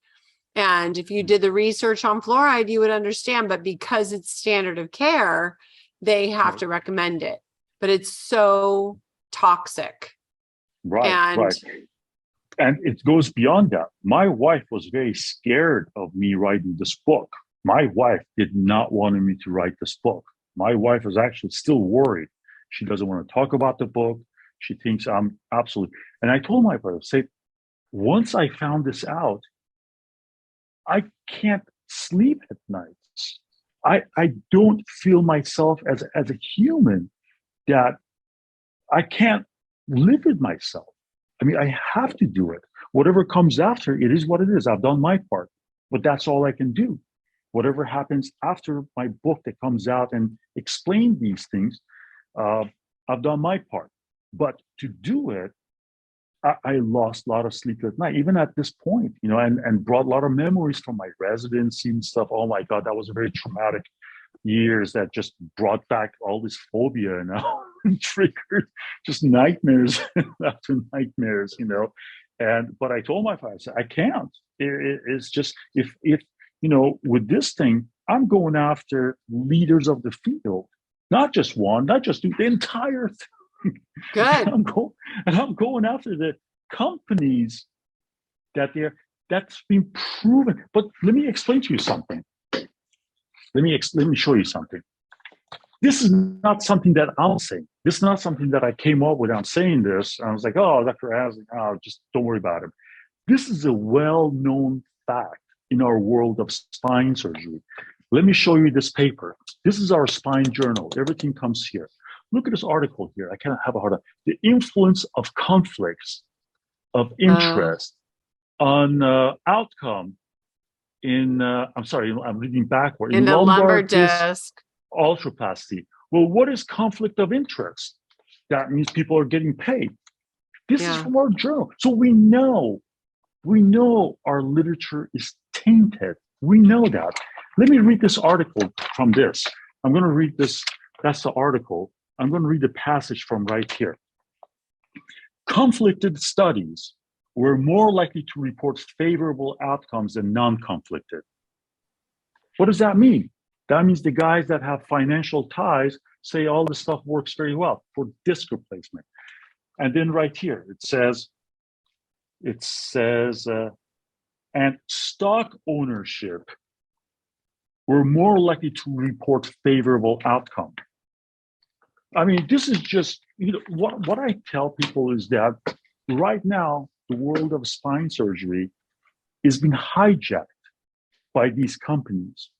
And if you did the research on fluoride, you would understand, but because it's standard of care, they have to recommend it. But it's so toxic. Right. And it goes beyond that. My wife was very scared of me writing this book. My wife did not want me to write this book. My wife is actually still worried. She doesn't want to talk about the book. She thinks I'm absolutely. And I told my brother, say, once I found this out, I can't sleep at nights. I don't feel myself as a human, that I can't live with myself. I mean, I have to do it. Whatever comes after, it is what it is. I've done my part, but that's all I can do. Whatever happens after my book that comes out and explain these things, I've done my part. But to do it, I lost a lot of sleep at night, even at this point, and brought a lot of memories from my residency and stuff. Oh my God, that was a very traumatic years that just brought back all this phobia and triggered just nightmares after nightmares, but I told my father, I said, I can't. It's just, if with this thing, I'm going after leaders of the field, not just one, not just the entire thing. Good. I'm going after the companies that's been proven. But let me explain to you something. Let me show you something. This is not something that I'm saying. This is not something that I came up with. I'm saying this. I was like, oh, Dr. Aslie, just don't worry about it. This is a well-known fact in our world of spine surgery. Let me show you this paper. This is our spine journal. Everything comes here. Look at this article here. I cannot have a hard time. The influence of conflicts of interest on outcome in, I'm sorry, I'm reading backward. In the lumbar disc arthroplasty. Well, what is conflict of interest? That means people are getting paid. This is from our journal. So we know our literature is tainted. We know that. Let me read this article from this. I'm going to read this. That's the article. I'm going to read the passage from right here. Conflicted studies were more likely to report favorable outcomes than non-conflicted. What does that mean? That means the guys that have financial ties say all this stuff works very well for disc replacement. And then right here, it says, and stock ownership were more likely to report favorable outcome. I mean, this is just, what I tell people is that right now, the world of spine surgery is being hijacked by these companies.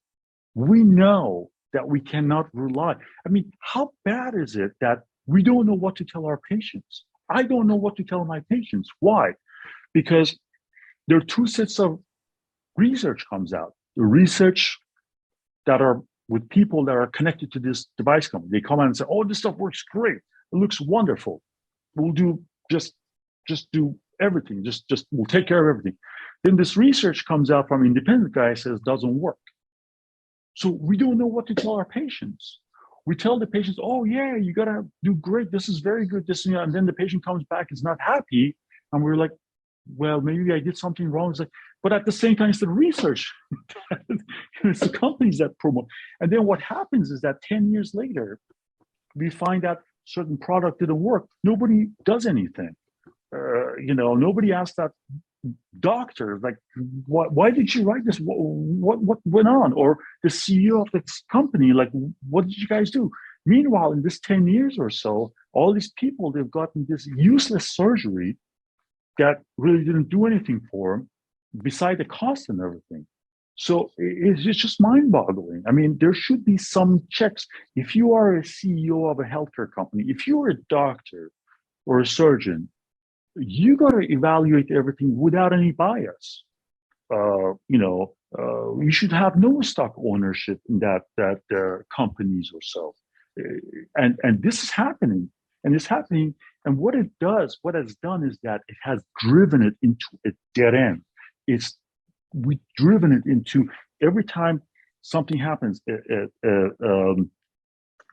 We know that we cannot rely. I mean, how bad is it that we don't know what to tell our patients? I don't know what to tell my patients. Why? Because there are two sets of research comes out. The research that are with people that are connected to this device company. They come out and say, oh, this stuff works great. It looks wonderful. We'll do just do everything. Just we'll take care of everything. Then this research comes out from independent guy says doesn't work. So we don't know what to tell our patients. We tell the patients, oh yeah, you gotta do great. This is very good. And then the patient comes back, is not happy. And we're like, well, maybe I did something wrong. It's like, but at the same time, it's the research. It's the companies that promote. And then what happens is that 10 years later, we find out certain product didn't work. Nobody does anything. Nobody asks that doctor, like, why did you write this? What went on? Or the CEO of this company, like, what did you guys do? Meanwhile, in this 10 years or so, all these people, they've gotten this useless surgery that really didn't do anything for them, beside the cost and everything. So it's just mind-boggling. I mean, there should be some checks. If you are a CEO of a healthcare company, if you're a doctor or a surgeon, you got to evaluate everything without any bias. You should have no stock ownership in that companies or so. And this is happening, and it's happening. And what it's done is that it has driven it into a dead end. We've driven it into every time something happens,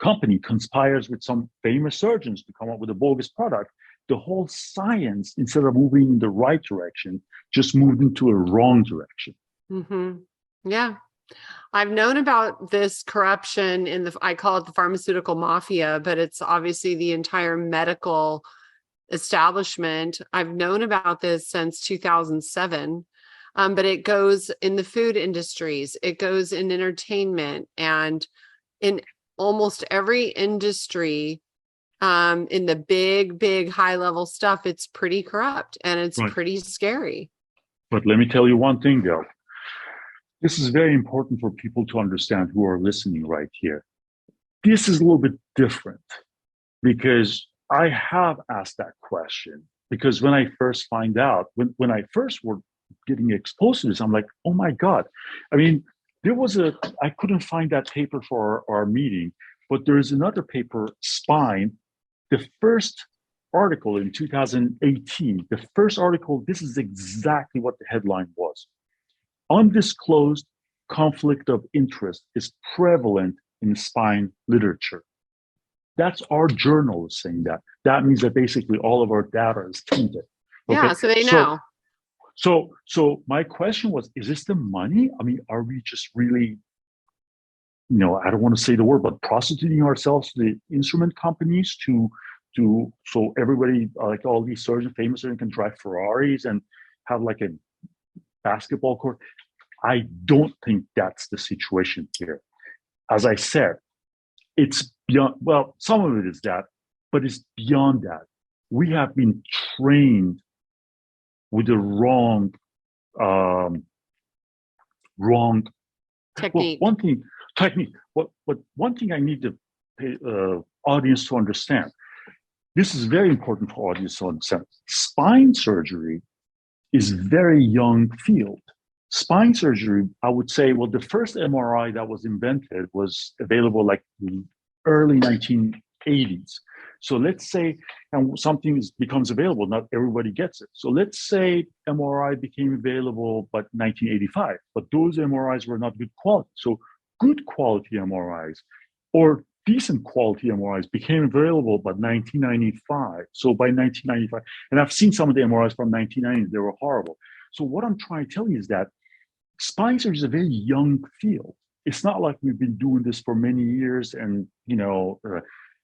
company conspires with some famous surgeons to come up with a bogus product. The whole science, instead of moving in the right direction, just moved into a wrong direction. Mm-hmm. Yeah. I've known about this corruption I call it the pharmaceutical mafia, but it's obviously the entire medical establishment. I've known about this since 2007, but it goes in the food industries, it goes in entertainment, and in almost every industry, in the big high level stuff, it's pretty corrupt and it's Right. pretty scary. But let me tell you one thing, though. This is very important for people to understand who are listening right here. This is a little bit different because I have asked that question. Because when I first find out, when I first were getting exposed to this, I'm like, oh my God. I mean, I couldn't find that paper for our meeting, but there is another paper, Spine, the first article in 2018, the first article, this is exactly what the headline was. Undisclosed conflict of interest is prevalent in spine literature. That's our journal saying that. That means that basically all of our data is tainted. Okay? Yeah, so they know. So my question was, is this the money? I mean, are we just really, I don't want to say the word, but prostituting ourselves to the instrument companies so everybody, like all these surgeons, famous surgeons, can drive Ferraris and have like a basketball court? I don't think that's the situation here. As I said, it's beyond, well, some of it is that, but it's beyond that. We have been trained with the wrong technique. Well, one thing I need the audience to understand. This is very important for audience to understand. Spine surgery is very young field. Spine surgery, I would say, well, the first MRI that was invented was available like in early 1980s. So let's say, and something becomes available, not everybody gets it. So let's say MRI became available by 1985, but those MRIs were not good quality. So good quality MRIs or decent quality MRIs became available by 1995. So by 1995, and I've seen some of the MRIs from 1990, they were horrible. So what I'm trying to tell you is that spine surgery is a very young field. It's not like we've been doing this for many years, and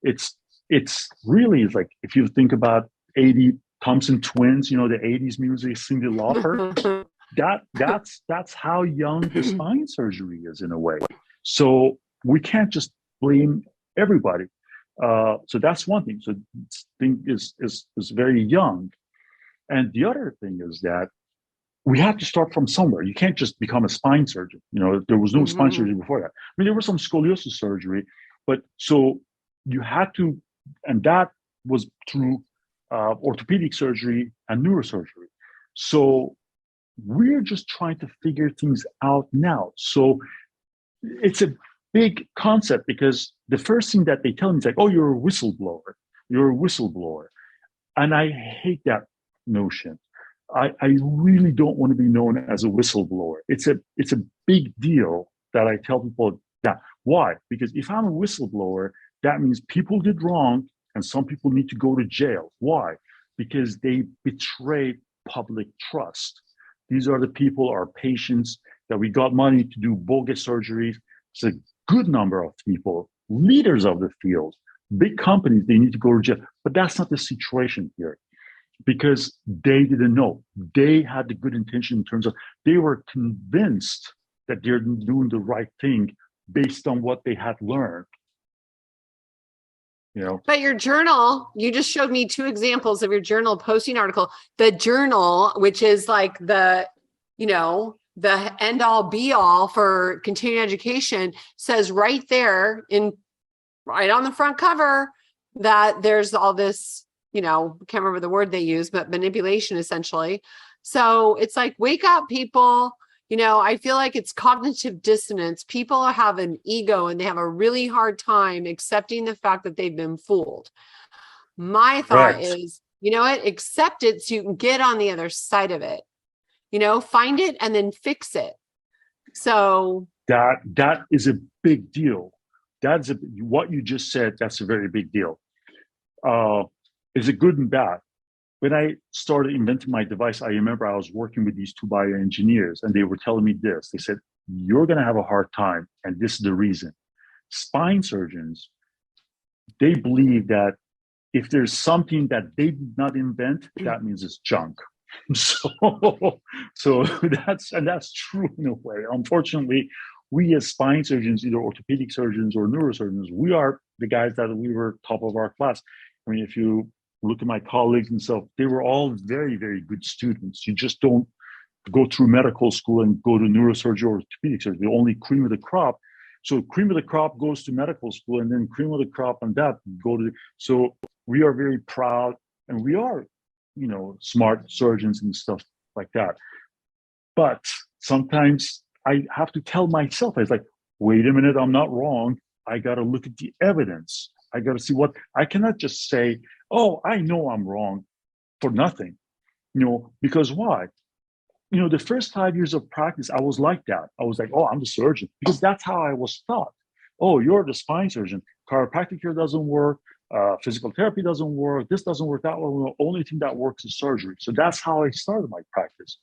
it's really like, if you think about 80 Thompson twins, the 80s music, Cyndi Lauper, that's how young the spine surgery is in a way. So we can't just blame everybody. So that's one thing. So this thing is very young. And the other thing is that we have to start from somewhere. You can't just become a spine surgeon. There was no spine surgery before that. I mean, there was some scoliosis surgery, but so you had to, and that was through orthopedic surgery and neurosurgery. So we're just trying to figure things out now. So it's a big concept, because the first thing that they tell me is like, oh, you're a whistleblower. You're a whistleblower. And I hate that notion. I really don't want to be known as a whistleblower. It's a big deal that I tell people that. Why? Because if I'm a whistleblower, that means people did wrong and some people need to go to jail. Why? Because they betrayed public trust. These are the people, our patients, that we got money to do bogus surgeries. It's a good number of people, leaders of the field, big companies, they need to go to jail. But that's not the situation here, because they didn't know. They had the good intention in terms of, they were convinced that they're doing the right thing based on what they had learned. But your journal, you just showed me two examples of your journal posting article. The journal, which is like the end all be all for continuing education, says right there, right on the front cover, that there's all this, can't remember the word they use, but manipulation essentially. So it's like, wake up, people. I feel like it's cognitive dissonance. People have an ego and they have a really hard time accepting the fact that they've been fooled. My thought Correct. is, you know what, accept it so you can get on the other side of it, find it and then fix it. So That is a big deal. What you just said. That's a very big deal. Is it good and bad? When I started inventing my device, I remember I was working with these two bioengineers, and they were telling me this. They said, "You're going to have a hard time, and this is the reason." Spine surgeons, they believe that if there's something that they did not invent, that means it's junk. So, so that's true in a way. Unfortunately, we as spine surgeons, either orthopedic surgeons or neurosurgeons, we are the guys that we were top of our class. I mean, if you look at my colleagues and stuff, they were all very, very good students. You just don't go through medical school and go to neurosurgery or orthopedic surgery. The only cream of the crop. So cream of the crop goes to medical school, and then cream of the crop on that go to. So we are very proud, and we are, smart surgeons and stuff like that. But sometimes I have to tell myself, I was like, wait a minute, I'm not wrong. I got to look at the evidence. I got to see I cannot just say, oh, I know I'm wrong for nothing, because why? The first 5 years of practice, I was like that. I was like, oh, I'm the surgeon, because that's how I was taught. Oh, you're the spine surgeon. Chiropractic care doesn't work. Physical therapy doesn't work. This doesn't work. That one. The only thing that works is surgery. So that's how I started my practice.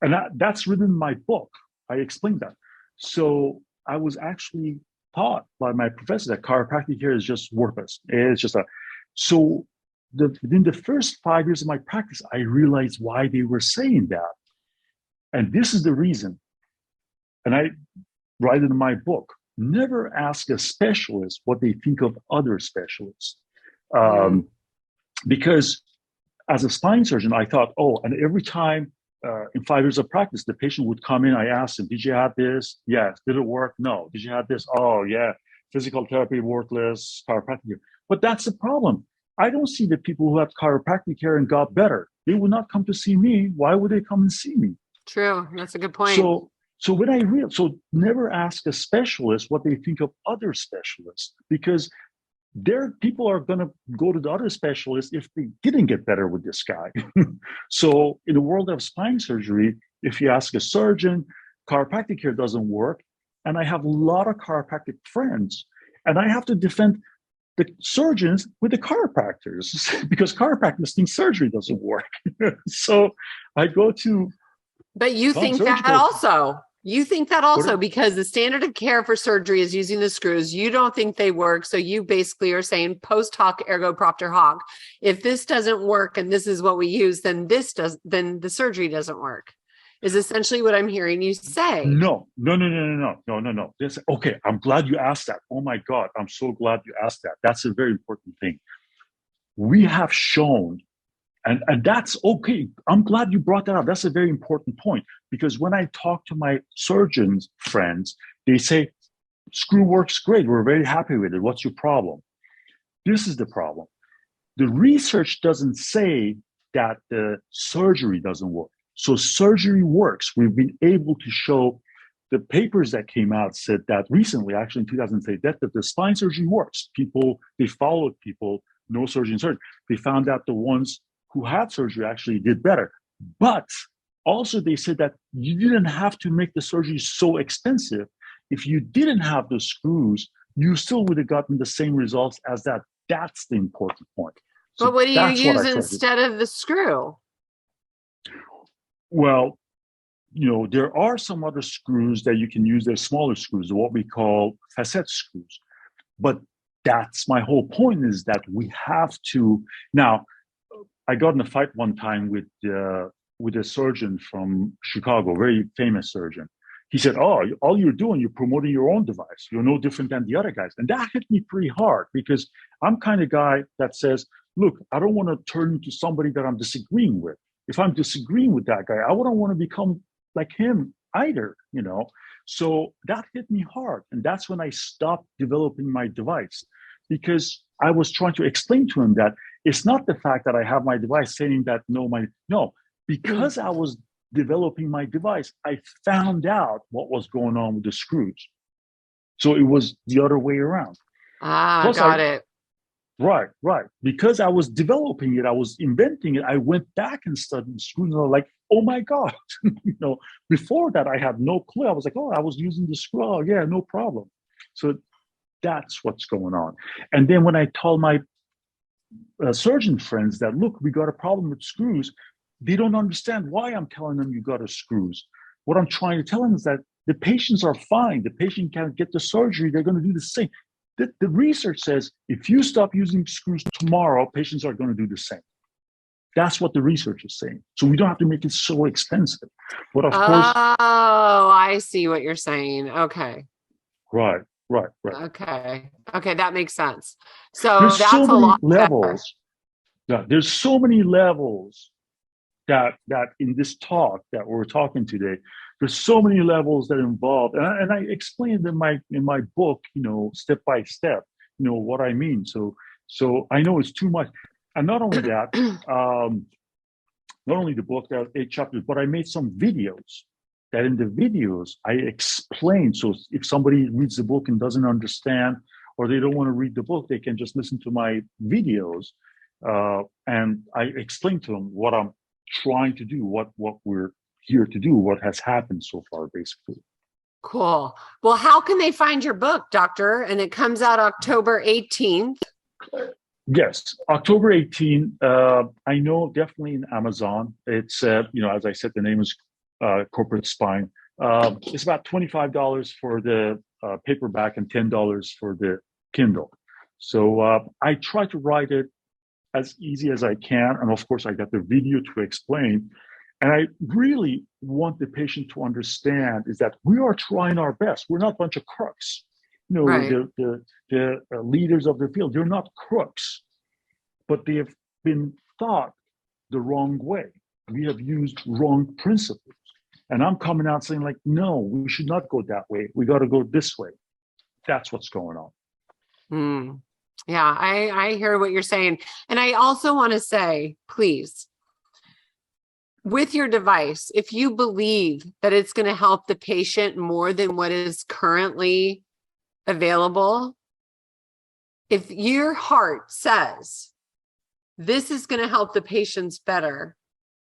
And that's written in my book. I explained that. So I was actually taught by my professor that chiropractic care is just worthless. It's just so within the first 5 years of my practice, I realized why they were saying that. And this is the reason. And I write it in my book. Never ask a specialist what they think of other specialists. Because as a spine surgeon, I thought, and every time in 5 years of practice, the patient would come in, I asked him, did you have this? Yes. Did it work? No. Did you have this? Oh, yeah. Physical therapy, worthless, chiropractic care. But that's the problem. I don't see the people who have chiropractic care and got better. They would not come to see me. Why would they come and see me? True. That's a good point. So when never ask a specialist what they think of other specialists, because their people are going to go to the other specialists if they didn't get better with this guy. So in the world of spine surgery, if you ask a surgeon, chiropractic care doesn't work. And I have a lot of chiropractic friends, and I have to defend the surgeons with the chiropractors because chiropractors think surgery doesn't work. So I go to. But you think that also. You think that also because the standard of care for surgery is using the screws. You don't think they work. So you basically are saying post hoc ergo propter hoc. If this doesn't work and this is what we use, then then the surgery doesn't work. Is essentially what I'm hearing you say. No. Okay, I'm glad you asked that. Oh my God, I'm so glad you asked that. That's a very important thing. We have shown, and that's okay. I'm glad you brought that up. That's a very important point, because when I talk to my surgeons friends, they say, screw works great. We're very happy with it. What's your problem? This is the problem. The research doesn't say that the surgery doesn't work. So surgery works. We've been able to show, the papers that came out said that recently, actually in 2008, that the spine surgery works. They followed people, no surgery. They found out the ones who had surgery actually did better. But also they said that you didn't have to make the surgery so expensive. If you didn't have the screws, you still would have gotten the same results as that. That's the important point. So but what do you use instead of the screw? Well, there are some other screws that you can use. They're smaller screws, what we call facet screws. But that's my whole point, is that we have to. Now, I got in a fight one time with a surgeon from Chicago, very famous surgeon. He said, all you're doing, you're promoting your own device. You're no different than the other guys. And that hit me pretty hard, because I'm kind of guy that says, look, I don't want to turn into somebody that I'm disagreeing with. If I'm disagreeing with that guy, I wouldn't want to become like him either, So that hit me hard. And that's when I stopped developing my device, because I was trying to explain to him that It's not the fact that I have my device saying that no, because I was developing my device, I found out what was going on with the screws. So it was the other way around. Plus, Got it. right. Because I was developing it, I was inventing it. I went back and studied screws, and I was like, oh my God. Before that, I had no clue. I was like, oh, I was using the screw. Oh, yeah, no problem. So that's what's going on. And then when I told my surgeon friends that, look, we got a problem with screws, they don't understand why I'm telling them you got a screws. What I'm trying to tell them is that the patients are fine. The patient can get the surgery. They're going to do the same. The research says if you stop using screws tomorrow, patients are going to do the same. That's what the research is saying. So we don't have to make it so expensive. But of course. Oh, I see what you're saying. Okay. Right. Okay. That makes sense. So there's that's so a many lot levels. Yeah, there's so many levels that in this talk that we're talking today. There's so many levels that are involved, and I explained in my book, step by step, what I mean. So I know it's too much, and not only that, not only the book, there are 8 chapters, but I made some videos. That in the videos I explain. So if somebody reads the book and doesn't understand, or they don't want to read the book, they can just listen to my videos, and I explain to them what I'm trying to do, what we're here to do, what has happened so far, basically. Cool. Well, how can they find your book, doctor? And it comes out October 18th. Yes, October 18th. I know definitely in Amazon. It's, as I said, the name is Corporate Spine. It's about $25 for the paperback and $10 for the Kindle. So I try to write it as easy as I can. And of course, I got the video to explain. And I really want the patient to understand is that we are trying our best. We're not a bunch of crooks. Right. The leaders of the field, they're not crooks, but they have been taught the wrong way. We have used wrong principles. And I'm coming out saying like, no, we should not go that way. We got to go this way. That's what's going on. Yeah, I hear what you're saying. And I also want to say, please, with your device, if you believe that it's going to help the patient more than what is currently available, if your heart says this is going to help the patients better,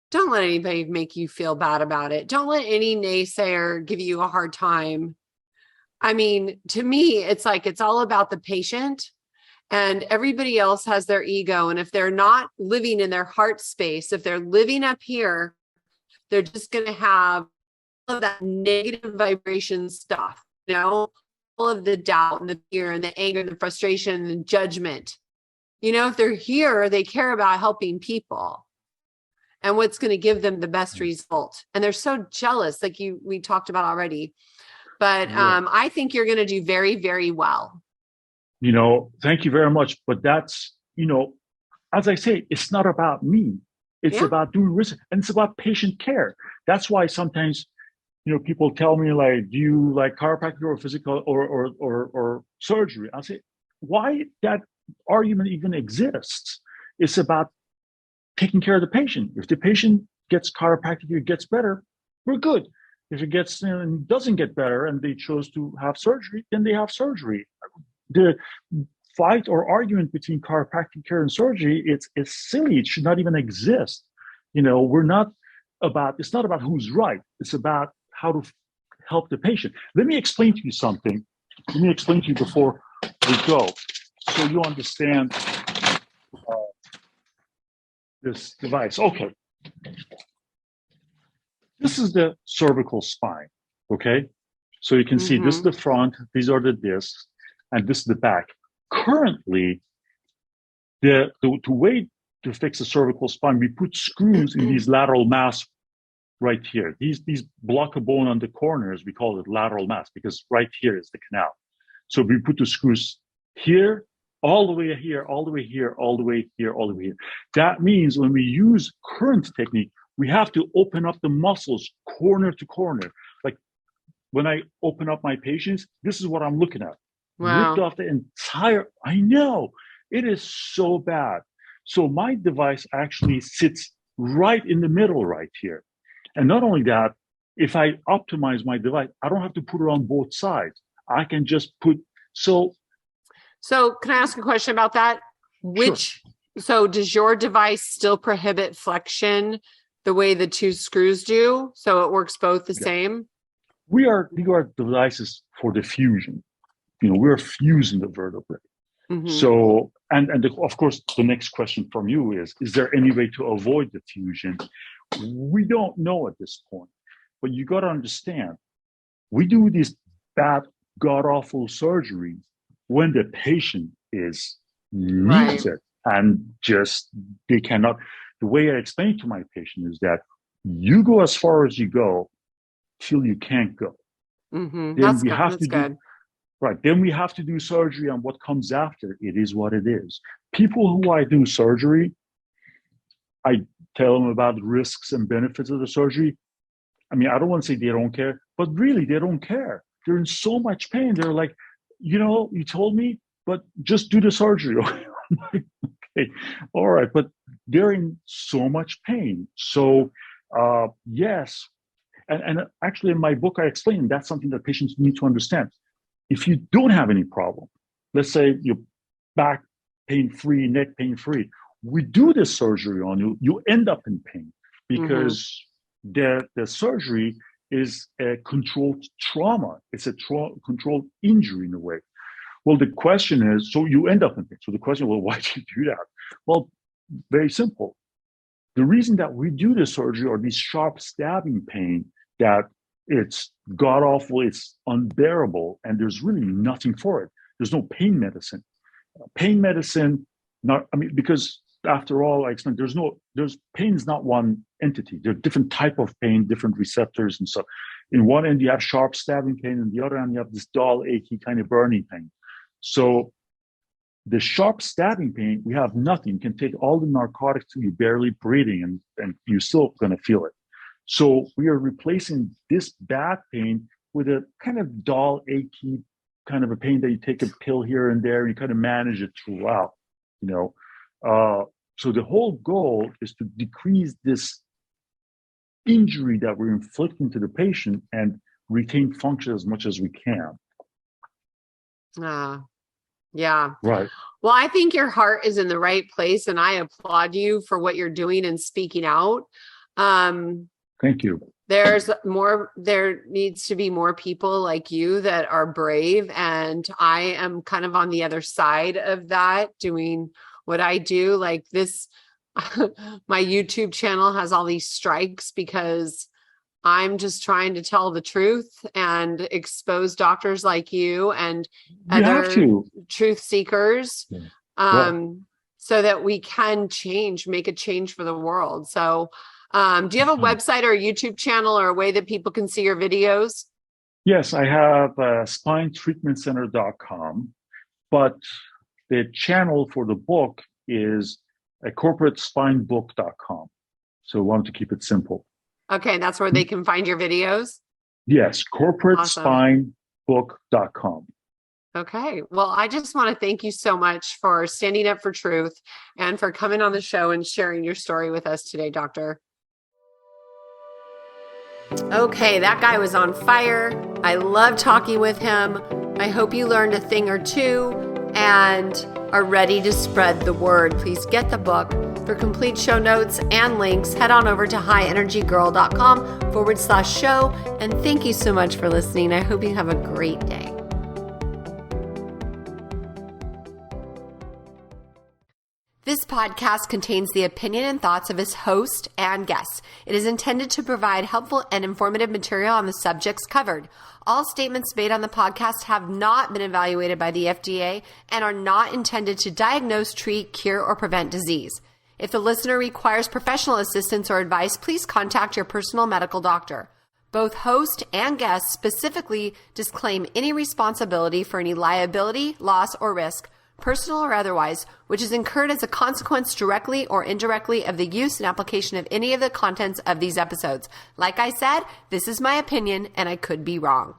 don't let anybody make you feel bad about it. Don't let any naysayer give you a hard time. I mean, to me, it's like it's all about the patient. And everybody else has their ego. And if they're not living in their heart space, if they're living up here, they're just going to have all of that negative vibration stuff, all of the doubt and the fear and the anger and the frustration and judgment. If they're here, they care about helping people and what's going to give them the best result. And they're so jealous, like we talked about already. But I think you're going to do very, very well. Thank you very much. But that's, as I say, it's not about me. It's about doing research, and it's about patient care. That's why sometimes, people tell me like, do you like chiropractic or physical or surgery? I say, why that argument even exists? It's about taking care of the patient. If the patient gets chiropractic, it gets better, we're good. If it gets and doesn't get better and they chose to have surgery, then they have surgery. The fight or argument between chiropractic care and surgery, it's silly. It should not even exist. It's not about who's right. It's about how to help the patient. Let me explain to you something. Let me explain to you before we go, so you understand this device. Okay. This is the cervical spine. Okay. So you can see this is the front, these are the discs, and this is the back. Currently, the way to fix a cervical spine, we put screws in these lateral mass right here. These block of bone on the corners, we call it lateral mass because right here is the canal. So we put the screws here, all the way here, all the way here, all the way here, all the way here. That means when we use current technique, we have to open up the muscles corner to corner. Like when I open up my patients, this is what I'm looking at. Wow. Ripped off the entire, I know, it is so bad. So my device actually sits right in the middle right here. And not only that, if I optimize my device, I don't have to put it on both sides. I can just put, So can I ask a question about that? Sure. So does your device still prohibit flexion the way the two screws do? So it works both the same? We are devices for the fusion. We're fusing the vertebrae. Mm-hmm. So, of course, the next question from you is there any way to avoid the fusion? We don't know at this point, but you got to understand, we do these bad, god-awful surgeries when the patient needs it and just, they cannot. The way I explain to my patient is that you go as far as you go till you can't go. Mm-hmm. Then we have to do, right. Then we have to do surgery, and what comes after, it is what it is. People who I do surgery, I tell them about the risks and benefits of the surgery. I mean, I don't want to say they don't care, but really they don't care. They're in so much pain. They're like, you told me, but just do the surgery. I'm like, okay, all right. But they're in so much pain. So yes. And actually in my book, I explain that's something that patients need to understand. If you don't have any problem, let's say you're back pain-free, neck pain-free, we do this surgery on you, you end up in pain because the surgery is a controlled trauma. It's a controlled injury in a way. Well, the question is, so you end up in pain. So the question, well, why do you do that? Well, very simple. The reason that we do the surgery or these sharp stabbing pain, that it's god-awful, it's unbearable, and there's really nothing for it. There's no pain medicine. Pain medicine, because after all, I explained, pain is not one entity. There are different type of pain, different receptors and stuff. In one end, you have sharp stabbing pain, and the other end, you have this dull, achy, kind of burning pain. So the sharp stabbing pain, we have nothing. You can take all the narcotics till you're barely breathing, and you're still going to feel it. So we are replacing this bad pain with a kind of dull, achy, kind of a pain that you take a pill here and there, and you kind of manage it throughout, So the whole goal is to decrease this injury that we're inflicting to the patient and retain function as much as we can. Yeah. Right. Well, I think your heart is in the right place, and I applaud you for what you're doing and speaking out. Thank you. There needs to be more people like you that are brave. And I am kind of on the other side of that, doing what I do. Like this, my YouTube channel has all these strikes because I'm just trying to tell the truth and expose doctors like you and other truth seekers, so that we can make a change for the world. So, do you have a website or a YouTube channel or a way that people can see your videos? Yes, I have spinetreatmentcenter.com, but the channel for the book is corporatespinebook.com. So I wanted to keep it simple. Okay, that's where they can find your videos? Yes, corporatespinebook.com. Okay, well, I just want to thank you so much for standing up for truth and for coming on the show and sharing your story with us today, Doctor. Okay, that guy was on fire. I love talking with him. I hope you learned a thing or two and are ready to spread the word. Please get the book. For complete show notes and links, head on over to highenergygirl.com/show. And thank you so much for listening. I hope you have a great day. This podcast contains the opinion and thoughts of its host and guests. It is intended to provide helpful and informative material on the subjects covered. All statements made on the podcast have not been evaluated by the FDA and are not intended to diagnose, treat, cure, or prevent disease. If the listener requires professional assistance or advice, please contact your personal medical doctor. Both host and guest specifically disclaim any responsibility for any liability, loss, or risk, personal or otherwise, which is incurred as a consequence directly or indirectly of the use and application of any of the contents of these episodes. Like I said, this is my opinion and I could be wrong.